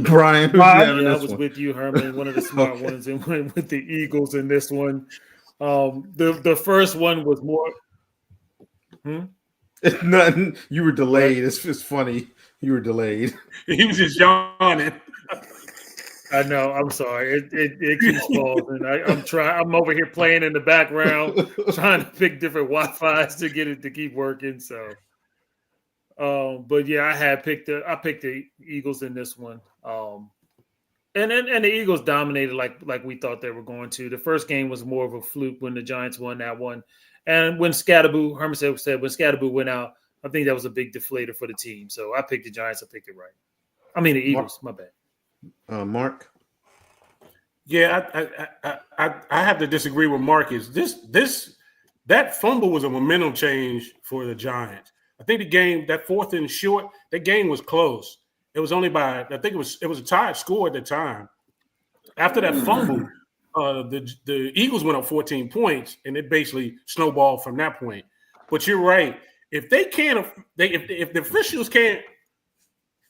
Brian, who'd you have in this I was one? with you, Herman, one of the smart ones, and went with the Eagles in this one. The first one was more. It's nothing. You were delayed. It's funny. You were delayed. He was just yawning. I know. I'm sorry. It keeps pausing. I'm over here playing in the background, trying to pick different Wi-Fi's to get it to keep working. So, but yeah, I picked the Eagles in this one. And the Eagles dominated like we thought they were going to. The first game was more of a fluke when the Giants won that one. And when Herman said when Scatterboo went out, I think that was a big deflator for the team. So I picked the Giants. I picked it right. I mean the Eagles. My bad. Mark. Yeah, I have to disagree with Marcus. That fumble was a momentum change for the Giants. I think the game, that 4th and short, that game was close. It was only by, I think it was a tied score at the time. After that fumble, the Eagles went up 14 points, and it basically snowballed from that point. But you're right. If they can't, if the officials can't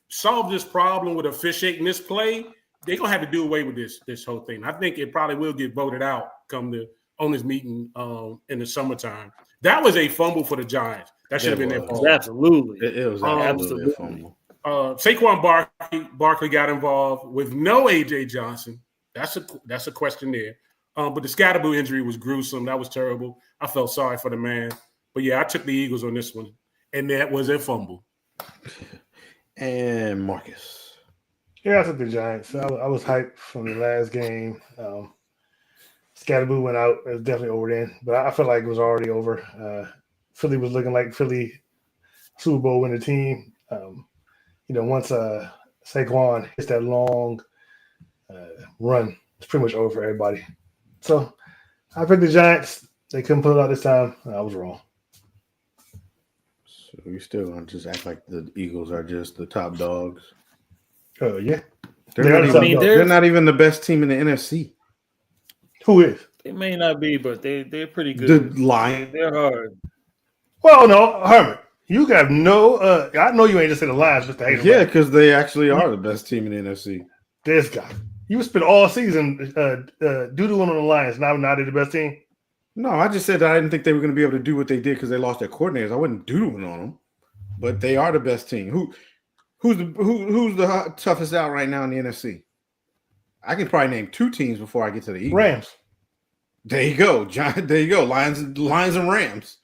solve this problem with officiating this play, they're gonna have to do away with this whole thing. I think it probably will get voted out come the owners meeting in the summertime. That was a fumble for the Giants. That should have been their fault. Absolutely. It was absolutely a fumble. Saquon Barkley got involved with no AJ Johnson. That's a question there. But the Scatterboo injury was gruesome. That was terrible. I felt sorry for the man. But yeah, I took the Eagles on this one, and that was a fumble. And Marcus. Yeah, I took the Giants. I was hyped from the last game. Scatterboo went out. It was definitely over then, but I felt like it was already over. Philly was looking like Philly Super Bowl winning team. Once Saquon hits that long run, it's pretty much over for everybody. So I picked the Giants. They couldn't pull it out this time. I was wrong. So you still gonna just act like the Eagles are just the top dogs? Yeah. They're not even the best team in the NFC. Who is? They may not be, but they're pretty good. The Lions. They're hard. Well, no, Herman. You got no. I know you ain't just say the Lions just to hate them. Yeah, because they actually are the best team in the NFC. This guy. You spent all season doodling on the Lions. Now they're the best team. No, I just said that I didn't think they were going to be able to do what they did because they lost their coordinators. I wasn't doodling on them, but they are the best team. Who's the toughest out right now in the NFC? I can probably name 2 teams before I get to the Eagles. Rams. There you go, John. There you go. Lions and Rams.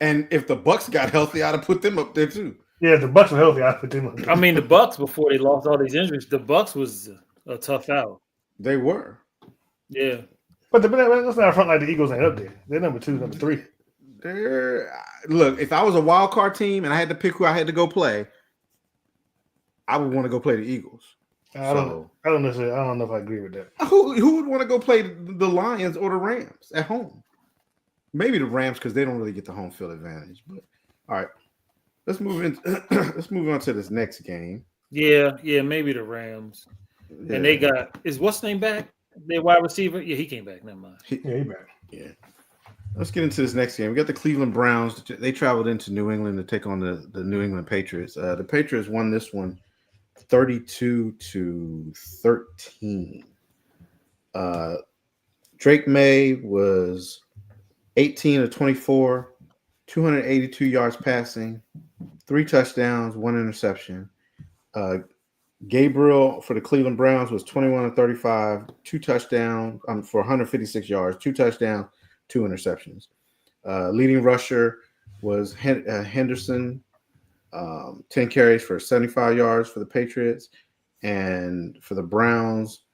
And if the Bucks got healthy, I'd have put them up there too. Yeah, the Bucks were healthy. I'd put them up there. I mean, the Bucks before they lost all these injuries, the Bucks was a tough out. They were. Yeah. But let's not front like the Eagles ain't up there. They're number 2, number 3. Look, if I was a wild card team and I had to pick who I had to go play, I would want to go play the Eagles. I don't know if I agree with that. Who would want to go play the Lions or the Rams at home? Maybe the Rams because they don't really get the home field advantage. But all right, let's move on to this next game. Yeah, maybe the Rams. Yeah. And they got what's name back? Their wide receiver. Yeah, he came back. Never mind. He back. Yeah. Let's get into this next game. We got the Cleveland Browns. They traveled into New England to take on the New England Patriots. The Patriots won this one 32-13. Drake May was 18 of 24, 282 yards passing, 3 touchdowns, 1 interception. Gabriel for the Cleveland Browns was 21 of 35, 2 touchdowns for 156 yards, 2 touchdowns, 2 interceptions. Leading rusher was Henderson, 10 carries for 75 yards for the Patriots. And for the Browns,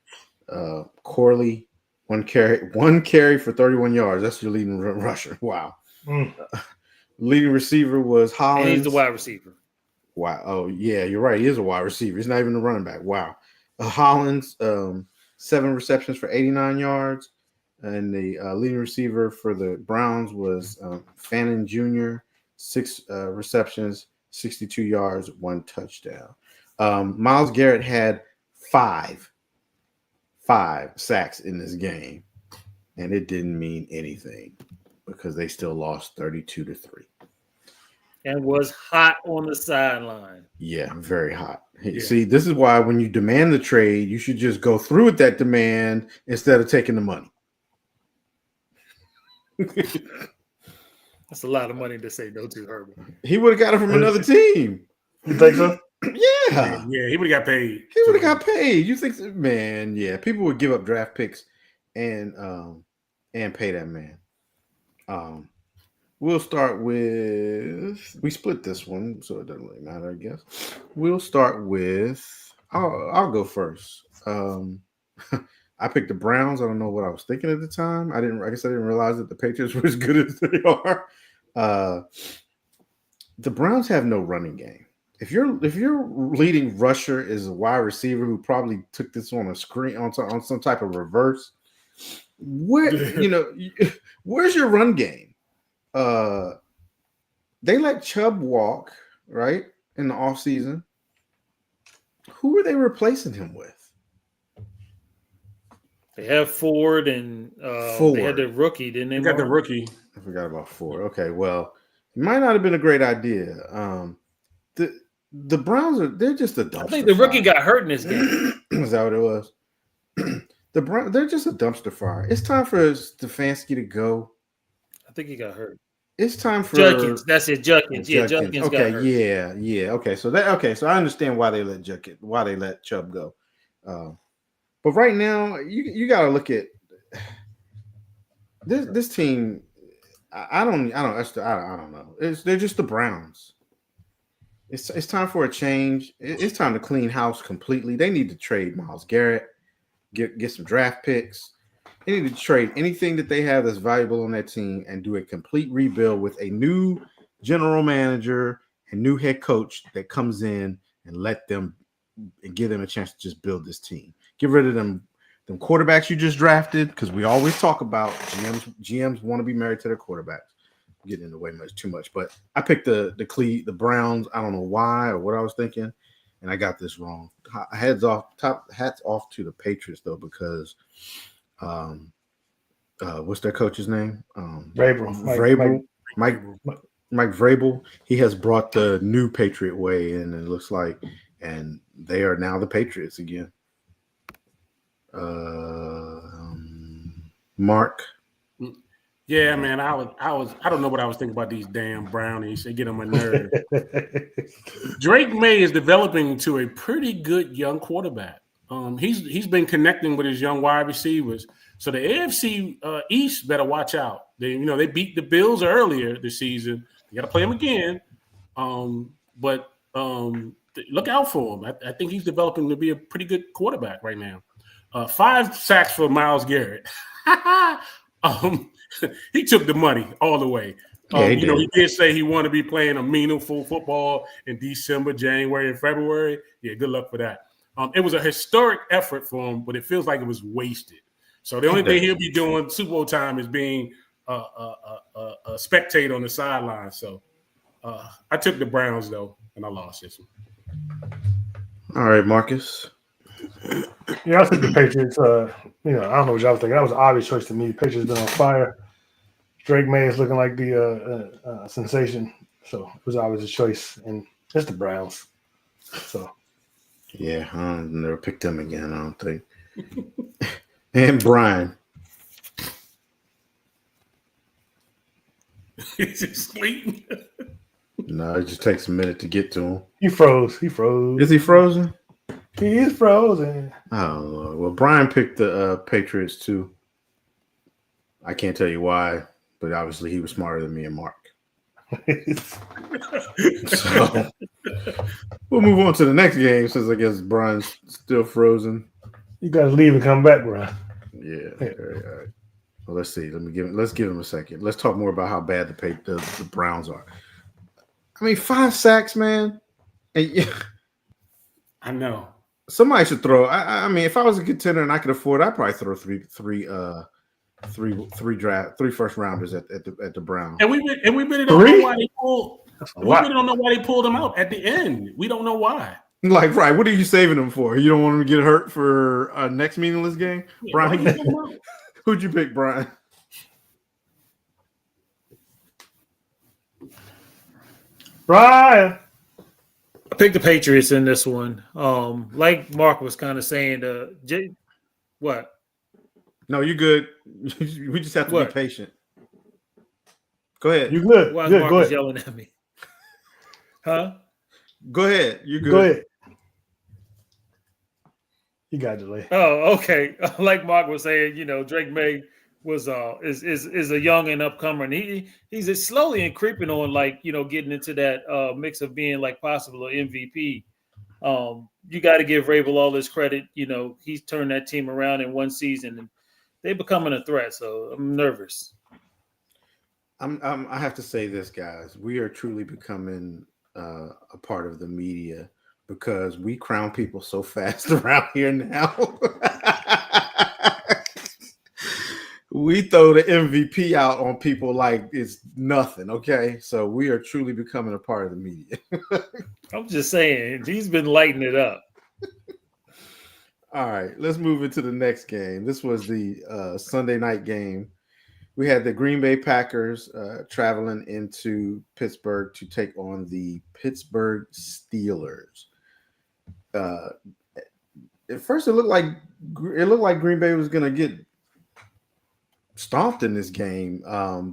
Corley, one carry for 31 yards. That's your leading rusher. Wow. Leading receiver was Hollins. And he's the wide receiver. Wow. Oh, yeah, you're right. He is a wide receiver. He's not even a running back. Wow. Hollins, 7 receptions for 89 yards. And the leading receiver for the Browns was Fannin Jr., 6 receptions, 62 yards, 1 touchdown. Myles Garrett had 5 sacks in this game, and it didn't mean anything because they still lost 32-3. And was hot on the sideline. Yeah, very hot. Yeah. See, this is why when you demand the trade, you should just go through with that demand instead of taking the money. That's a lot of money to say no to, Herbert. He would have got it from another team. You think so? Yeah. Yeah, he would have got paid. He would have got paid. You think, man, yeah, people would give up draft picks and pay that man. We'll start with, we split this one, so it doesn't really matter, I guess. We'll start with I'll go first. I picked the Browns. I don't know what I was thinking at the time. I guess I didn't realize that the Patriots were as good as they are. The Browns have no running game. If your leading rusher is a wide receiver who probably took this on a screen on some type of reverse, where's your run game? They let Chubb walk, right, in the offseason. Who are they replacing him with? They have Ford and Ford. They had the rookie, didn't they? They got the Mark? rookie. I forgot about Ford. Okay, well, it might not have been a great idea. The Browns they're just a dumpster I think the rookie fire. got hurt in this game. Is that what it was? They're just a dumpster fire. It's time for Stefanski to go. I think he got hurt. It's time for Judkins. That's it. Judkins. Yeah, Judkins got Okay, hurt. yeah. Okay, so I understand why they let Chubb go. But right now, you got to look at this team. I don't know. They're just the Browns. It's time for a change. It's time to clean house completely. They need to trade Myles Garrett, get some draft picks. They need to trade anything that they have that's valuable on that team and do a complete rebuild with a new general manager and new head coach that comes in and let them and give them a chance to just build this team. Get rid of them quarterbacks you just drafted, because we always talk about GMs want to be married to their quarterbacks. I'm getting in the way too much, but I picked the Browns. I don't know why or what I was thinking, and I got this wrong. Hats off to the Patriots though, because what's their coach's name? Vrabel. Mike Vrabel. He has brought the new Patriot way in, and it looks like, and they are now the Patriots again. Mark. Yeah, man. I don't know what I was thinking about these damn brownies. They get on my nerves. Drake May is developing into a pretty good young quarterback. He's been connecting with his young wide receivers. So the AFC East better watch out. They beat the Bills earlier this season. You got to play them again. But look out for him. I think he's developing to be a pretty good quarterback right now. 5 sacks for Myles Garrett. He took the money all the way. He did say he wanted to be playing a meaningful football in December, January, and February. Yeah, good luck for that. It was a historic effort for him, but it feels like it was wasted. So the only thing he'll be doing Super Bowl time is being a spectator on the sideline. So I took the Browns, though, and I lost this one. All right, Marcus. Yeah, I think the Patriots. I don't know what y'all was thinking. That was an obvious choice to me. The Patriots been on fire. Drake May is looking like the sensation, so it was always a choice, and it's the Browns. So, yeah, I'll never pick them again. I don't think. And Brian. He's just sleeping. No, it just takes a minute to get to him. He froze. Is he frozen? He is frozen. Oh, Lord. Well, Brian picked the Patriots too. I can't tell you why, but obviously he was smarter than me and Mark. So we'll move on to the next game since I guess Brian's still frozen. You got to leave and come back, Brian. Yeah. All right. Well, let's see. Let's give him a second. Let's talk more about how bad the Browns are. I mean, 5 sacks, man. And yeah, I know. somebody should throw. I mean, if I was a contender and I could afford, I'd probably throw three first rounders at the Browns. And we really don't know why they pulled. We Why? really don't know why they pulled them out at the end. We don't know why. Like, right? What are you saving them for? You don't want them to get hurt for next meaningless game, Brian? Who'd you pick, Brian? Brian. I picked the Patriots in this one. Like Mark was kind of saying, what? No, you good. We just have to What? be patient. Go ahead. You good? Why is Good. Mark Go was ahead. yelling at me? Huh? Go ahead. You good. Go ahead. You got delay. Oh, okay. Like Mark was saying, Drake May was is a young and upcomer, and he's slowly and creeping on, getting into that mix of being like possible MVP. You got to give Vrabel all his credit. You know, he's turned that team around in one season, and they're becoming a threat. So I'm nervous. I have to say this, guys. We are truly becoming a part of the media because we crown people so fast around here now. We throw the MVP out on people like it's nothing. Okay, so we are truly becoming a part of the media. I'm just saying, he's been lighting it up. All right, let's move into the next game. This was the Sunday night game. We had the Green Bay Packers traveling into Pittsburgh to take on the Pittsburgh Steelers. At first, it looked like Green Bay was going to get stomped in this game,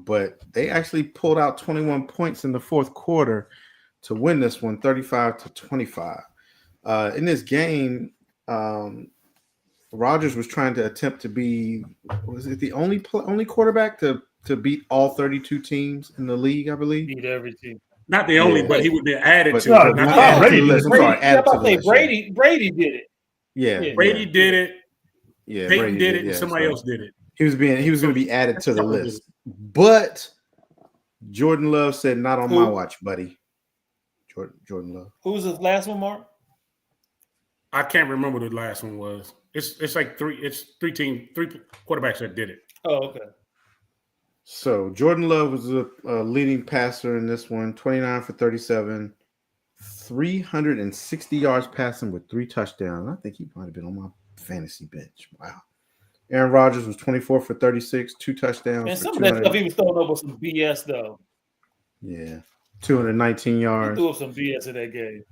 but they actually pulled out 21 points in the fourth quarter to win this one, 35-25. In this game, Rodgers was trying to attempt to be, was it the only quarterback to beat all 32 teams in the league, I believe? Beat every team. Not the only, but he would be added But to. no, it. Not not the added only. to the list. I'm sorry, added to the list. Brady did it. Yeah, Brady did it. Yeah, Peyton Brady did it, and yeah, somebody so else did it. He was going to be added to the list, but Jordan Love said, "Not on my watch, buddy." Jordan Love. Who was the last one, Mark? I can't remember what the last one was. It's like three quarterbacks that did it. Oh, okay. So Jordan Love was a leading passer in this one, 29 for 37, 360 yards passing with 3 touchdowns. I think he might have been on my fantasy bench. Wow. Aaron Rodgers was 24 for 36, 2 touchdowns. And some of that stuff he was throwing up with some BS, though. Yeah. 219 yards. He threw up some BS in that game.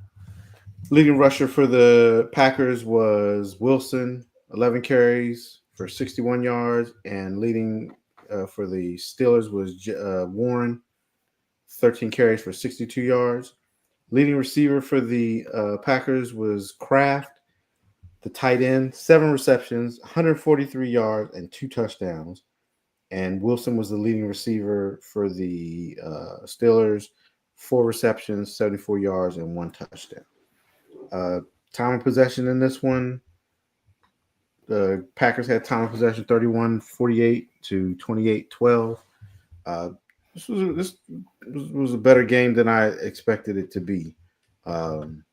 Leading rusher for the Packers was Wilson, 11 carries for 61 yards. And leading for the Steelers was Warren, 13 carries for 62 yards. Leading receiver for the Packers was Kraft, the tight end, 7 receptions, 143 yards, and 2 touchdowns. And Wilson was the leading receiver for the Steelers, 4 receptions, 74 yards, and 1 touchdown. Time of possession in this one, the Packers had time of possession 31-48 to 28-12. This was a better game than I expected it to be. From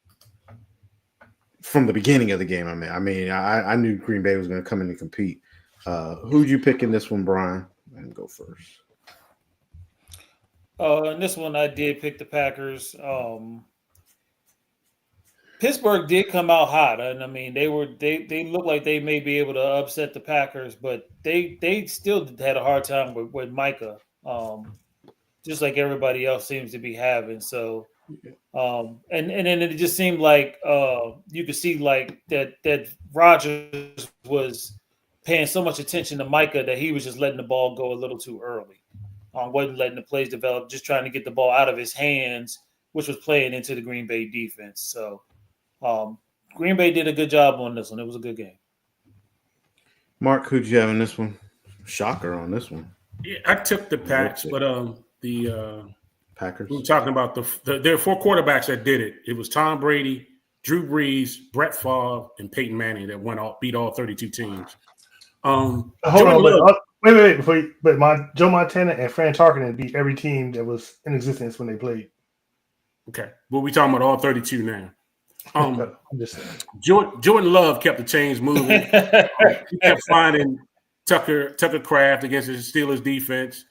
the beginning of the game, I knew Green Bay was going to come in and compete. Who'd you pick in this one, Brian? And go first. In this one, I did pick the Packers. Pittsburgh did come out hot, and I mean they looked like they may be able to upset the Packers, but they still had a hard time with Micah, just like everybody else seems to be having. So, and then it just seemed like you could see like that Rodgers was paying so much attention to Micah that he was just letting the ball go a little too early. Wasn't letting the plays develop, just trying to get the ball out of his hands, which was playing into the Green Bay defense. So Green Bay did a good job on this one. It was a good game. Mark, who'd you have in this one? Shocker on this one. Yeah, I took the Pats, but the Packers. we were talking about there are 4 quarterbacks that did it. It was Tom Brady, Drew Brees, Brett Favre, and Peyton Manning that beat all 32 teams. Hold on, wait. Joe Montana and Fran Tarkenton beat every team that was in existence when they played. Okay, but we're talking about all 32 now. I'm just saying. Jordan Love kept the chains moving. He kept finding Tucker Kraft against the Steelers defense.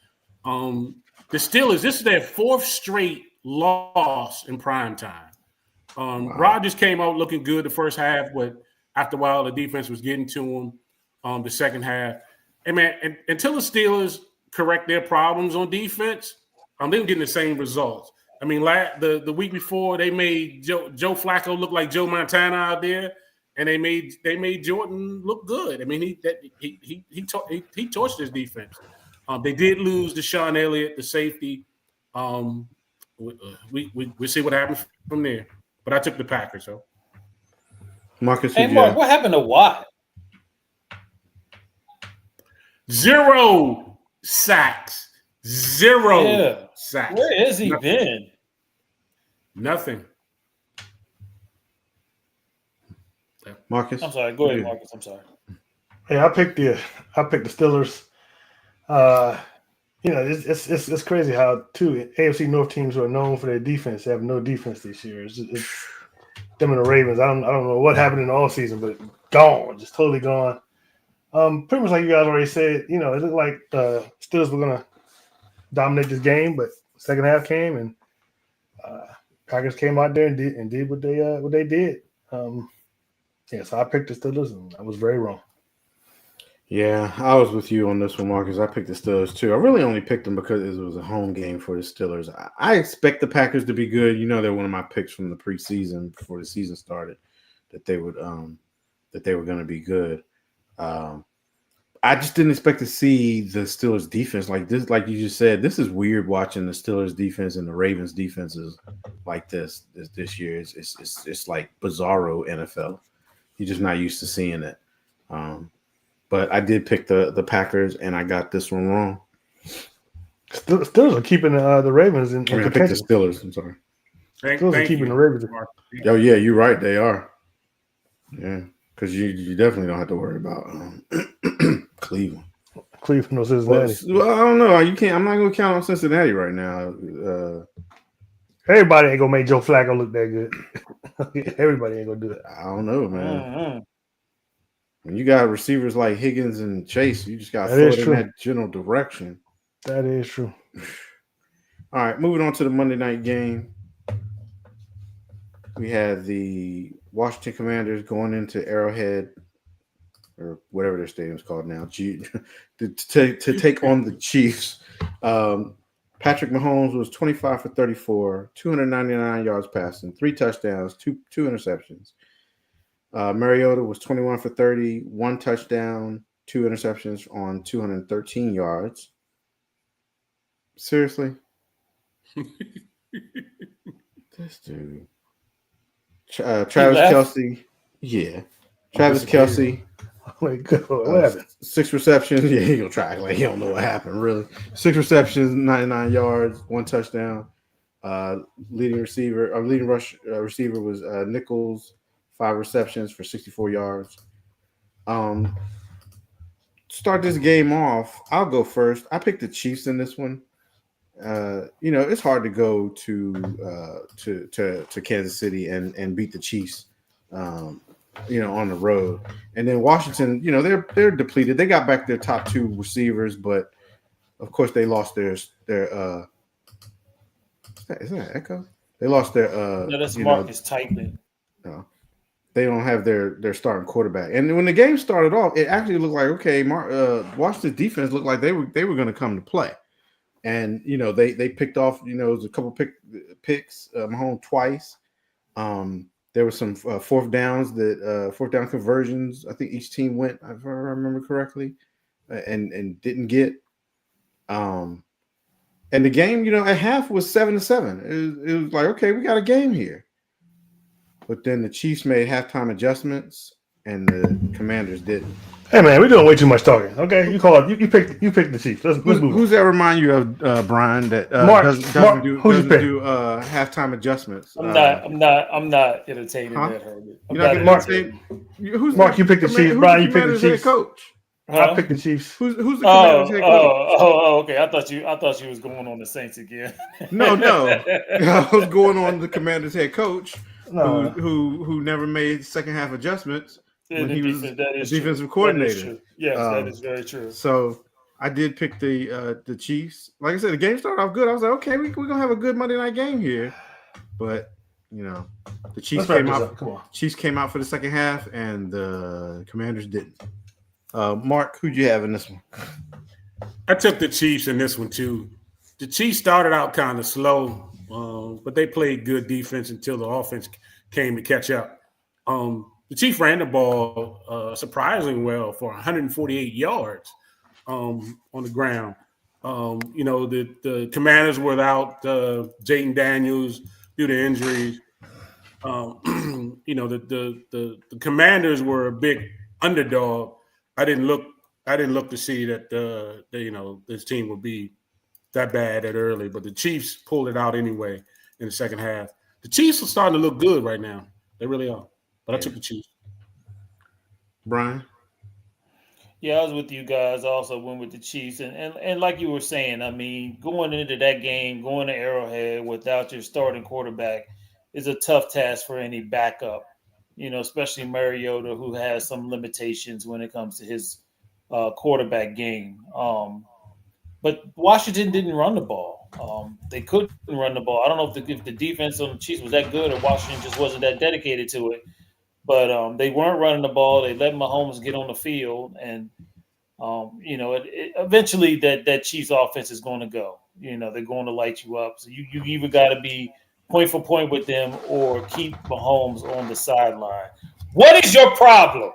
The Steelers, this is their 4th straight loss in prime time. Wow. Rodgers came out looking good the first half, but after a while the defense was getting to him. The second half, and man, until the Steelers correct their problems on defense, they were getting the same results. I mean, the week before they made Joe Flacco look like Joe Montana out there, and they made Jordan look good. I mean, he torched his defense. They did lose Deshaun Elliott, the safety. We see what happens from there. But I took the Packers. So, Marcus, hey Mark, what happened to Watt? 0 sacks. 0 sacks. Where has he been? Nothing. Marcus. I'm sorry. Go ahead, Yeah. Marcus. I'm sorry. Yeah, I picked the Steelers. It's crazy how two AFC North teams who are known for their defense have no defense this year. It's them and the Ravens. I don't know what happened in the all season, but gone, just totally gone. Pretty much like you guys already said. It looked like Steelers were gonna dominate this game, but second half came and Packers came out there and did what they did. So I picked the Steelers, and I was very wrong. Yeah, I was with you on this one, Marcus. I picked the Steelers too. I really only picked them because it was a home game for the Steelers. I expect the Packers to be good. They're one of my picks from the preseason before the season started that they were going to be good. I just didn't expect to see the Steelers defense like this. Like you just said, this is weird watching the Steelers defense and the Ravens defenses like this year. It's like bizarro NFL. You're just not used to seeing it. But I did pick the Packers, and I got this one wrong. Steelers are keeping the Ravens in I picked the contention. Steelers. I'm sorry. Steelers are keeping the Ravens. Oh yeah, you're right. They are. Yeah, because you definitely don't have to worry about Cleveland. Cleveland or Cincinnati. Well, I don't know. You can't. I'm not going to count on Cincinnati right now. Everybody ain't gonna make Joe Flacco look that good. Everybody ain't gonna do it. I don't know, man. Mm-hmm. When you got receivers like Higgins and Chase, you just got to That throw is it in true. that general direction. That is true. All right, moving on to the Monday night game. We had the Washington Commanders going into Arrowhead, or whatever their stadium's called now, to take on the Chiefs. Patrick Mahomes was 25 for 34, 299 yards passing, 3 touchdowns, two interceptions. Mariota was 21 for 30, 1 touchdown, 2 interceptions on 213 yards. Seriously? This dude. Travis Kelce. Yeah. Travis Kelce. Oh my God, what happened? 6 receptions. Yeah, he gonna try like he don't know what happened, really. 6 receptions, 99 yards, 1 touchdown. Leading receiver was Nichols, 5 receptions for 64 yards. Start this game off. I'll go first. I picked the Chiefs in this one. It's hard to go to Kansas City and beat the Chiefs. On the road. And then Washington, they're depleted. They got back their top 2 receivers, but of course they lost their is that echo? They lost their No, that's Marcus typing. No. They don't have their starting quarterback. And when the game started off, it actually looked like Washington's defense looked like they were going to come to play. And they picked off, it was a couple picks, Mahomes twice. There were some fourth down conversions. I think each team went, if I remember correctly, and didn't get. And the game, at half was 7-7. It was like, okay, we got a game here. But then the Chiefs made halftime adjustments, and the Commanders didn't. Hey man, we're doing way too much talking. Okay, you call it. You picked the Chiefs. Let's move on. Who's that remind you of, Brian? That Mark, doesn't do halftime adjustments. I'm not entertaining that, Herbert. You're not getting entertained? Who's Mark, you picked the Chiefs. Brian, you picked the Chiefs. Coach. I picked the Chiefs. Who's the Commanders head coach? Okay. I thought you was going on the Saints again. No. I was going on the Commanders head coach, No. who never made second half adjustments when he was defensive true. coordinator. Yes, that is very true. So I did pick the Chiefs. Like I said, the game started off good. I was like, okay, we're gonna have a good Monday night game here. But the Chiefs came out. Come on. Chiefs came out for the second half, and the Commanders didn't. Mark, who'd you have in this one? I took the Chiefs in this one too. The Chiefs started out kind of slow, but they played good defense until the offense came to catch up. The Chiefs ran the ball surprisingly well for 148 yards on the ground. The Commanders were without Jayden Daniels due to injuries. The Commanders were a big underdog. I didn't look to see that this team would be that bad that early, but the Chiefs pulled it out anyway in the second half. The Chiefs are starting to look good right now. They really are. But I took the Chiefs. Brian? Yeah, I was with you guys. I also went with the Chiefs, and like you were saying, I mean, going into that game, going to Arrowhead without your starting quarterback is a tough task for any backup. Especially Mariota, who has some limitations when it comes to his quarterback game. But Washington didn't run the ball. They couldn't run the ball. I don't know if the defense on the Chiefs was that good or Washington just wasn't that dedicated to it. But they weren't running the ball. They let Mahomes get on the field, and eventually that Chiefs offense is going to go. They're going to light you up. So you either got to be point for point with them or keep Mahomes on the sideline. What is your problem?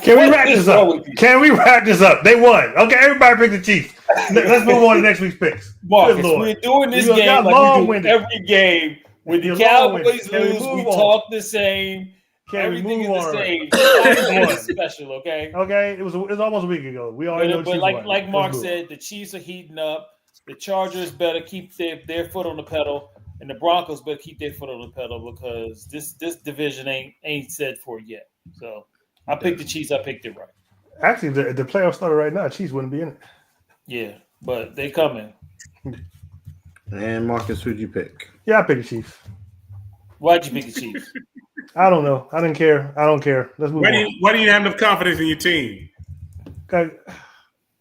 Can we wrap this up? They won. Okay, everybody pick the Chiefs. Let's move on to next week's picks. Marcus, we're doing this game like we do every game. When the Cowboys lose, we talk the same. Everything is the same. It's special, okay? Okay, it was almost a week ago. We already know. But like Mark said, the Chiefs are heating up. The Chargers better keep their foot on the pedal, and the Broncos better keep their foot on the pedal because this division ain't set for it yet. So I picked the Chiefs. I picked it right. Actually, the playoffs started right now. Chiefs wouldn't be in it. Yeah, but they coming. And Marcus, who'd you pick? Yeah, I picked the Chiefs. Why'd you pick the Chiefs? I don't know. I didn't care. I don't care. Let's move on. Why do you have enough confidence in your team? Okay.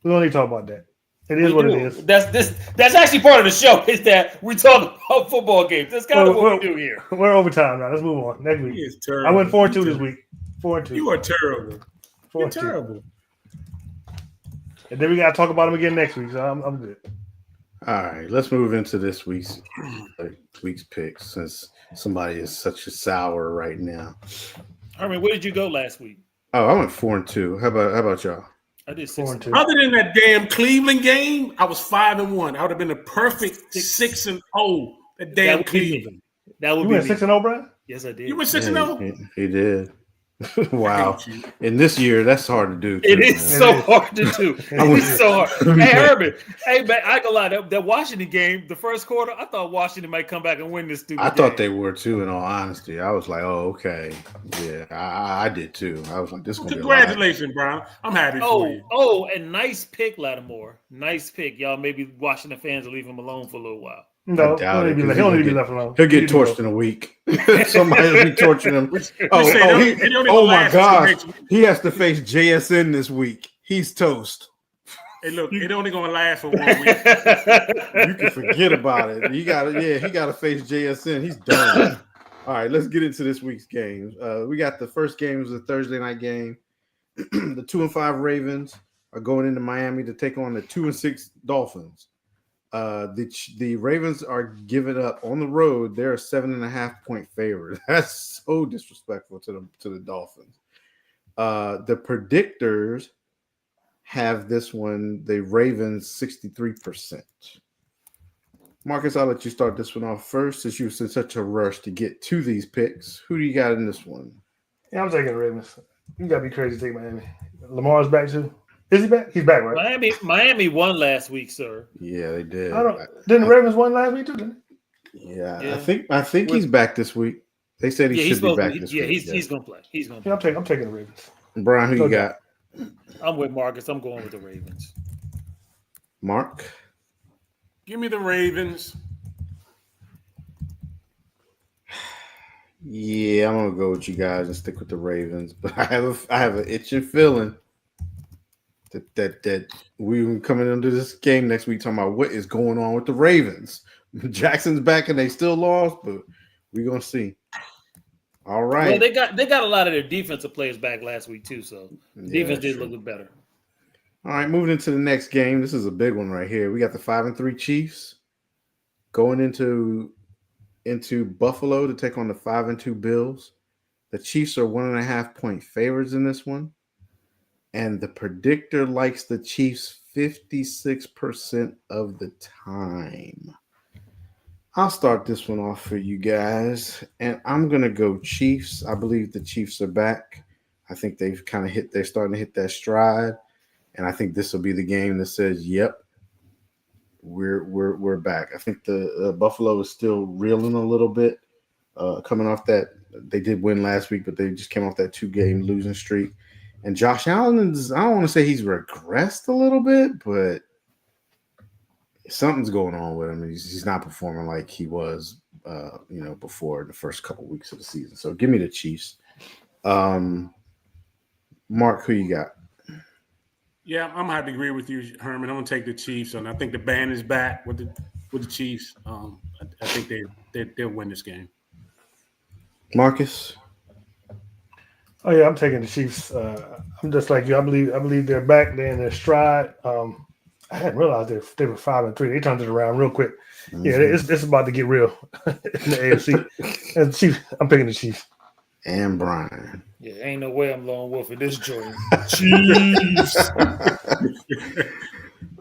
We don't need to talk about that. It is what it is. That's actually part of the show, is that we talk about football games. That's kind of what we do here. We're overtime now. Let's move on. Next week. He is terrible. I went 4-2 this week. 4-2. You are terrible. You're terrible. And then we got to talk about them again next week. So I'm good. All right, let's move into this week's picks since somebody is such a sour right now. Herman, where did you go last week? Oh, I went 4-2. How about y'all? I did 4-2. Other than that damn Cleveland game, I was 5-1. I would have been a perfect 6-0. That damn Cleveland. That would you be went 6-0, Brian? Yes, I did. You went 6-0? He did. Wow. In this year, that's hard to do. It is so hard to do. It is so hard. Hey, Herman. Hey, man, I ain't gonna lie. That Washington game, the first quarter, I thought Washington might come back and win this stupid I thought game. they were too, in all honesty. I was like, oh, okay. Yeah, I did too. I was like, this is going to be Congratulations, Brian. I'm happy for you. Oh, and nice pick, Lattimore. Nice pick. Y'all maybe Washington fans will leave him alone for a little while. No, he'll need to be left alone. He'll get torched in a week. Somebody will be torturing him. Oh my gosh. He has to face JSN this week. He's toast. Hey, look, it only going to last for 1 week. You can forget about it. He got to face JSN. He's done. All right, let's get into this week's games. We got the first game was a Thursday night game. The 2-5 Ravens are going into Miami to take on the 2-6 Dolphins. The Ravens are giving up on the road. They're a 7.5-point favorite. That's so disrespectful to the Dolphins. The predictors have this one, the Ravens 63%. Marcus, I'll let you start this one off first, since you was in such a rush to get to these picks. Who do you got in this one? Yeah, I'm taking the Ravens. You gotta be crazy to take Miami. Lamar's back too. Is he back? He's back, right? Miami won last week, sir. Yeah, they did. Didn't the Ravens won last week too? Didn't they? Yeah, I think he's back this week. They said he should be back this week. He's gonna play. He's gonna play. Yeah, I'm taking the Ravens. Brian, who you got? I'm with Marcus. I'm going with the Ravens. Mark? Give me the Ravens. Yeah, I'm gonna go with you guys and stick with the Ravens, but I have an itching feeling that we coming into this game next week talking about what is going on with the Ravens. Jackson's back and they still lost, but we're gonna see. All right. Well, they got a lot of their defensive players back last week too, so defense did look better. All right, moving into the next game. This is a big one right here. We got the 5-3 Chiefs going into Buffalo to take on the 5-2 Bills. The Chiefs are 1.5-point favorites in this one. And the predictor likes the Chiefs 56% of the time. I'll start this one off for you guys. And I'm going to go Chiefs. I believe the Chiefs are back. I think they're starting to hit that stride. And I think this will be the game that says, yep, we're back. I think the Buffalo is still reeling a little bit, coming off that They did win last week, but they just came off that 2-game losing streak. And Josh Allen is, I don't want to say he's regressed a little bit, but something's going on with him. He's not performing like he was, before the first couple weeks of the season. So give me the Chiefs. Mark, who you got? Yeah, I'm happy to agree with you, Herman. I'm gonna take the Chiefs, and I think the band is back with the Chiefs. I think they'll win this game. Marcus? Oh yeah, I'm taking the Chiefs. I'm just like you. I believe they're back. They're in their stride. I hadn't realized they were 5-3. They turned it around real quick. Mm-hmm. Yeah, it's about to get real in the AFC. And Chiefs, I'm picking the Chiefs. And Brian. Yeah, ain't no way I'm lone wolf in this joint. Jeez.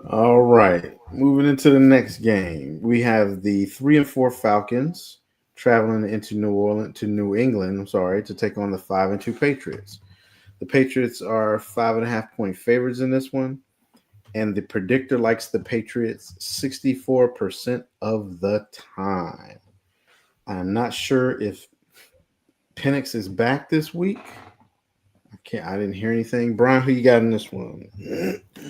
All right. Moving into the next game. We have the 3-4 Falcons traveling into New England, to take on the 5-2 Patriots. The Patriots are 5.5-point favorites in this one, and the predictor likes the Patriots 64% of the time. I'm not sure if Penix is back this week. I didn't hear anything. Brian, who you got in this one?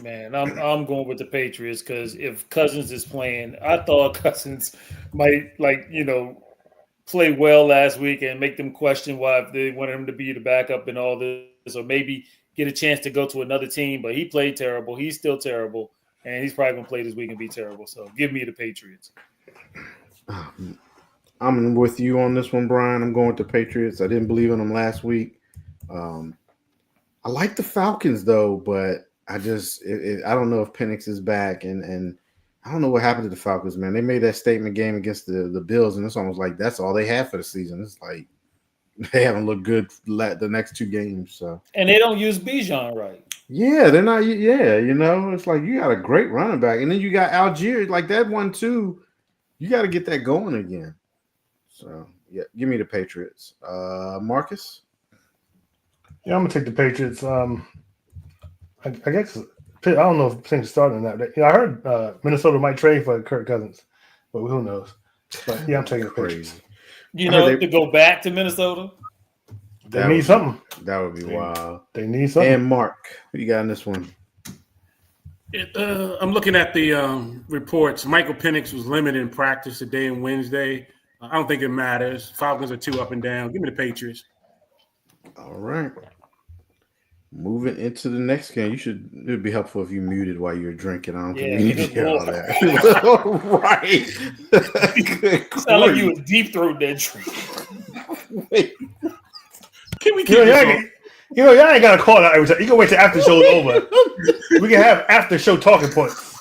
Man, I'm going with the Patriots because if Cousins is playing, I thought Cousins might play well last week and make them question why if they wanted him to be the backup and all this, or maybe get a chance to go to another team. But he played terrible. He's still terrible, and he's probably going to play this week and be terrible. So give me the Patriots. I'm with you on this one, Brian. I'm going with the Patriots. I didn't believe in them last week. I like the Falcons, though, but I don't know if Penix is back, and I don't know what happened to the Falcons, man. They made that statement game against the Bills, and it's almost like that's all they have for the season. It's like they haven't looked good the next 2 games. So. And they don't use Bijan right. Yeah, they're not. Yeah, it's like you got a great running back, and then you got Algier, like that one too. You got to get that going again. So, yeah, give me the Patriots. Marcus? Yeah, I'm gonna take the Patriots. I guess I don't know if things starting that. I heard Minnesota might trade for Kirk Cousins, but who knows? But yeah, I'm taking the Patriots. To go back to Minnesota. They need something. That would be wild. They need something. And Mark, what you got in this one? I'm looking at the reports. Michael Penix was limited in practice today and Wednesday. I don't think it matters. Falcons are 2 up and down. Give me the Patriots. All right. Moving into the next game, it would be helpful if you muted while you're drinking. I don't think we need to hear all that. Right. Sound like you was deep throat that drink. Wait. Can we keep y'all ain't got to call out every time. You can wait till after the show is over. We can have after show talking points.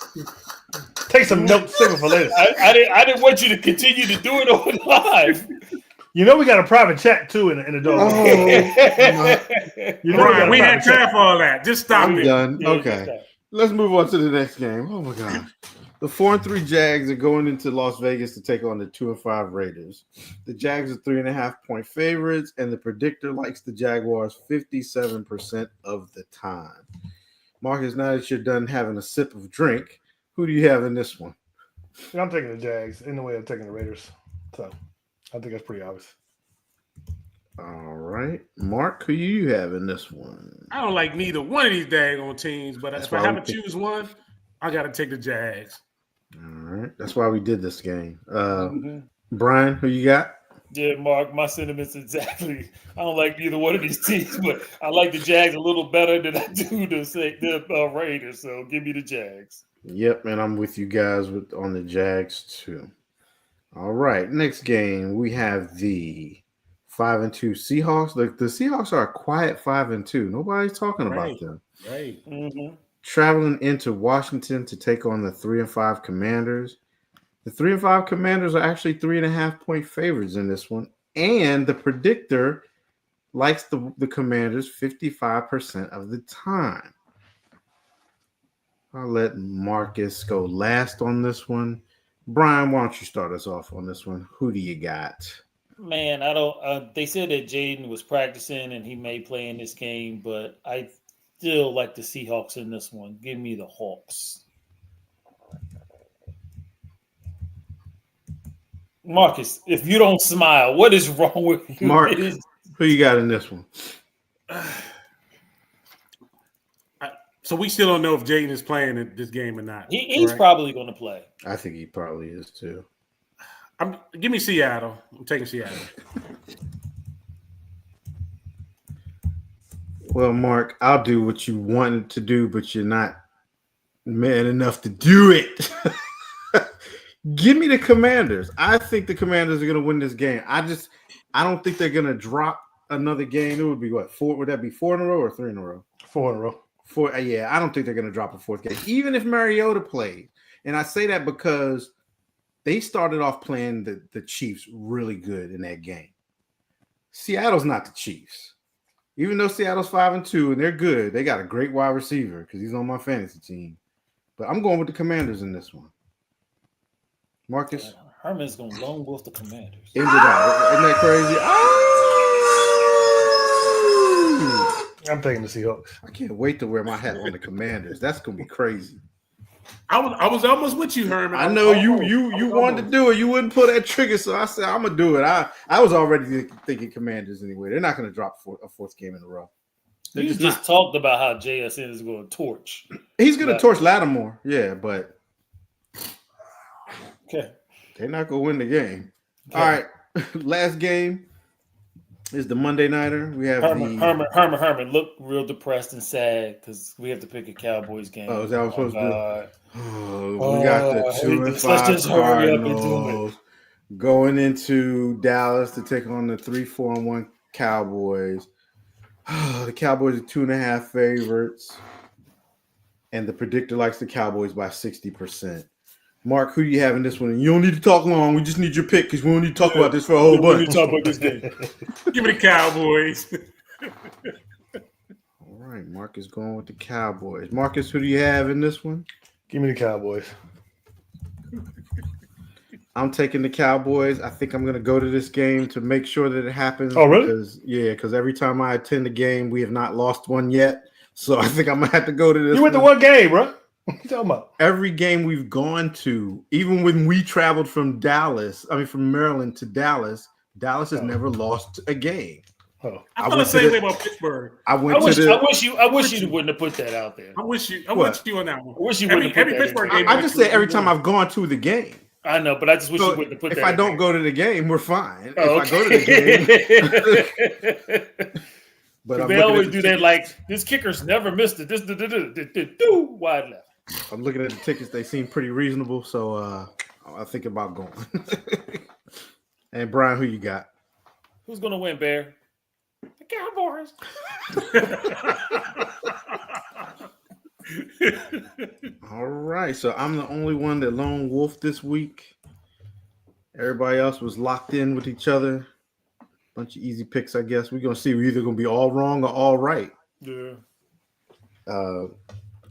Take some notes, save it for later. I didn't want you to continue to do it on live. We got a private chat too in the dog. Brian, we had time for all that. Just stop it. Done. Okay. Let's move on to the next game. Oh my gosh. The 4-3 Jags are going into Las Vegas to take on the 2-5 Raiders. The Jags are 3.5-point favorites, and the predictor likes the Jaguars 57% of the time. Marcus, now that you're done having a sip of drink, who do you have in this one? I'm taking the Jags in the way of taking the Raiders. So I think that's pretty obvious. All right. Mark, who you have in this one? I don't like neither one of these daggone teams, but if I have to choose one, I got to take the Jags. All right. That's why we did this game. Brian, who you got? Yeah, Mark, my sentiments exactly. I don't like neither one of these teams, but I like the Jags a little better than I do the Raiders. So give me the Jags. Yep, and I'm with you guys on the Jags too. All right, next game we have the 5-2 Seahawks. The Seahawks are a quiet 5-2. Nobody's talking about them. Right. Mm-hmm. Traveling into Washington to take on the 3-5 Commanders. The 3-5 Commanders are actually 3.5-point favorites in this one, and the predictor likes the Commanders 55% of the time. I'll let Marcus go last on this one. Brian, why don't you start us off on this one? Who do you got? Man, I don't. They said that Jaden was practicing and he may play in this game, but I still like the Seahawks in this one. Give me the Hawks. Marcus, if you don't smile, what is wrong with you? Mark, who you got in this one? So we still don't know if Jaden is playing in this game or not. He's right? probably going to play. I think he probably is too. Give me Seattle. I'm taking Seattle. Well, Mark, I'll do what you wanted to do, but you're not man enough to do it. Give me the Commanders. I think the Commanders are going to win this game. I don't think they're going to drop another game. It would be what? 4? Would that be 4 in a row or 3 in a row? 4 in a row. 4. Yeah, I don't think they're going to drop a 4th game, even if Mariota plays. And I say that because they started off playing the Chiefs really good in that game. Seattle's not the Chiefs. Even though Seattle's 5-2 and they're good, they got a great wide receiver because he's on my fantasy team. But I'm going with the Commanders in this one. Marcus? Herman's going to lone wolf the Commanders. End it out. Isn't that crazy? Oh! I'm taking the Seahawks. I can't wait to wear my hat on the Commanders. That's going to be crazy. I was almost with you, Herman. I know you wanted to do it. You wouldn't pull that trigger, so I said I'm gonna do it. I was already thinking Commanders anyway. They're not gonna drop a 4th game in a row. You just talked about how JSN is going to torch. He's gonna torch Lattimore, yeah, but Okay. they're not gonna win the game. Okay. All right, last game is the Monday nighter. We have Herman look real depressed and sad because we have to pick a Cowboys game. Oh, is that what I'm supposed to do? We got the 2-5 let's just hurry up and do Cardinals going into Dallas to take on the 3-4-1 Cowboys. The Cowboys are 2.5 favorites, and the predictor likes the Cowboys by 60%. Mark, who do you have in this one? You don't need to talk long. We just need your pick because we don't need to talk about this for a whole bunch. We need to talk about this game. Give me the Cowboys. All right, Mark is going with the Cowboys. Marcus, who do you have in this one? Give me the Cowboys. I'm taking the Cowboys. I think I'm going to go to this game to make sure that it happens. Oh, really? Because every time I attend a game, we have not lost one yet. So I think I'm going to have to go to this. You went to one game, bro. What you talking about? Every game we've gone to, even when we traveled from Maryland to Dallas, Dallas has never lost a game. Oh. I feel the same way about Pittsburgh. I wish you wouldn't have put that out there. I wish you on that one. I wish you wouldn't have put every that Pittsburgh in. game. I just said every time I've gone to the game. I know, but I just wish you wouldn't have put that. If I don't go to the game, we're fine. If I go to the game, but they always do that. Like this kicker's never missed it. This wide left. I'm looking at the tickets; they seem pretty reasonable, so I think about going. And Brian, who you got? Who's gonna win, Bear? The Cowboys. All right, so I'm the only one that lone wolf this week. Everybody else was locked in with each other. Bunch of easy picks, I guess. We're gonna see. We're either gonna be all wrong or all right. Yeah.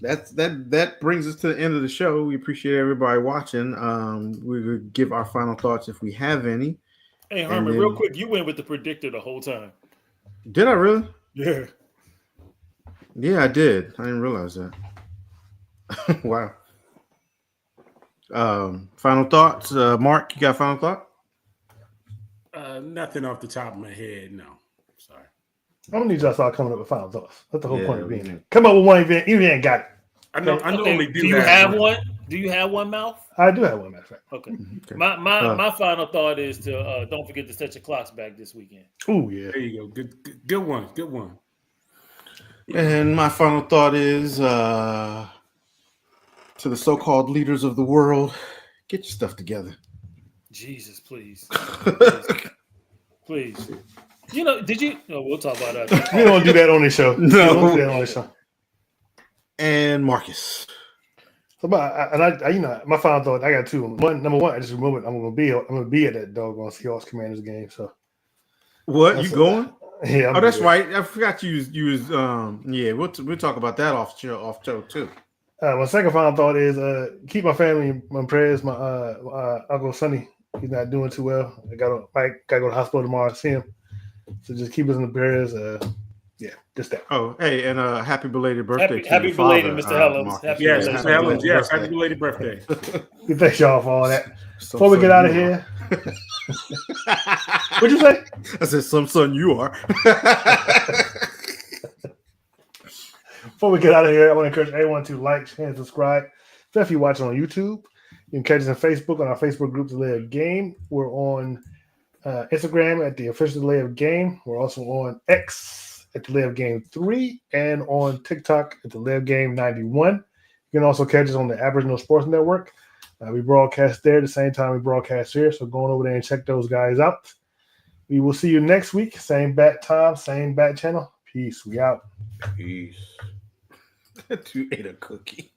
That brings us to the end of the show. We appreciate everybody watching. We will give our final thoughts if we have any. Hey Herman, real quick, you went with the predictor the whole time. Did I really? Yeah. Yeah, I did. I didn't realize that. Wow. Final thoughts, Mark. You got a final thought? Nothing off the top of my head. No, sorry. I don't need y'all to start coming up with final thoughts. That's the whole point of being here. Come up with one event. You ain't got it. I normally do. Do you have one? Do you have one, Mouth? I do have one, matter of fact. Okay. Okay. My final thought is to don't forget to set your clocks back this weekend. Oh yeah. There you go. Good one. Good one. And my final thought is to the so-called leaders of the world, get your stuff together. Jesus, please. Please. You know, did you? No, we'll talk about that. We don't do that on this show. No. We don't do that on this show. And Marcus. So, my final thought. I got two. Number one, I just remembered I'm gonna be at that doggone Seahawks Commanders game. So, What you going? Yeah. Oh, that's right. I forgot you was. Yeah, we'll talk about that off show too. My second final thought is keep my family in prayers. My Uncle Sonny, he's not doing too well. I gotta go to the hospital tomorrow to see him. So just keep us in the prayers. Yeah, just that. Oh, hey, and happy belated birthday to Happy your belated, father, Mr. Helens. Marcus. Happy Yes, belated. Mr. Helens. belated Yes, birthday. happy belated birthday. We thank y'all for all that. Some Before we get son out of you here, are. what'd you say? I said, some son you are. Before we get out of here, I want to encourage everyone to like, share, and subscribe. Especially if you're watching on YouTube. You can catch us on Facebook on our Facebook group, Delay of Game. We're on Instagram at the official Delay of Game. We're also on X at Delay of Game 3 and on TikTok at Delay of Game 91. You can also catch us on the Aboriginal Sports Network. We broadcast there the same time we broadcast here. So go on over there and check those guys out. We will see you next week. Same bat time, same bat channel. Peace. We out. Peace. You ate a cookie.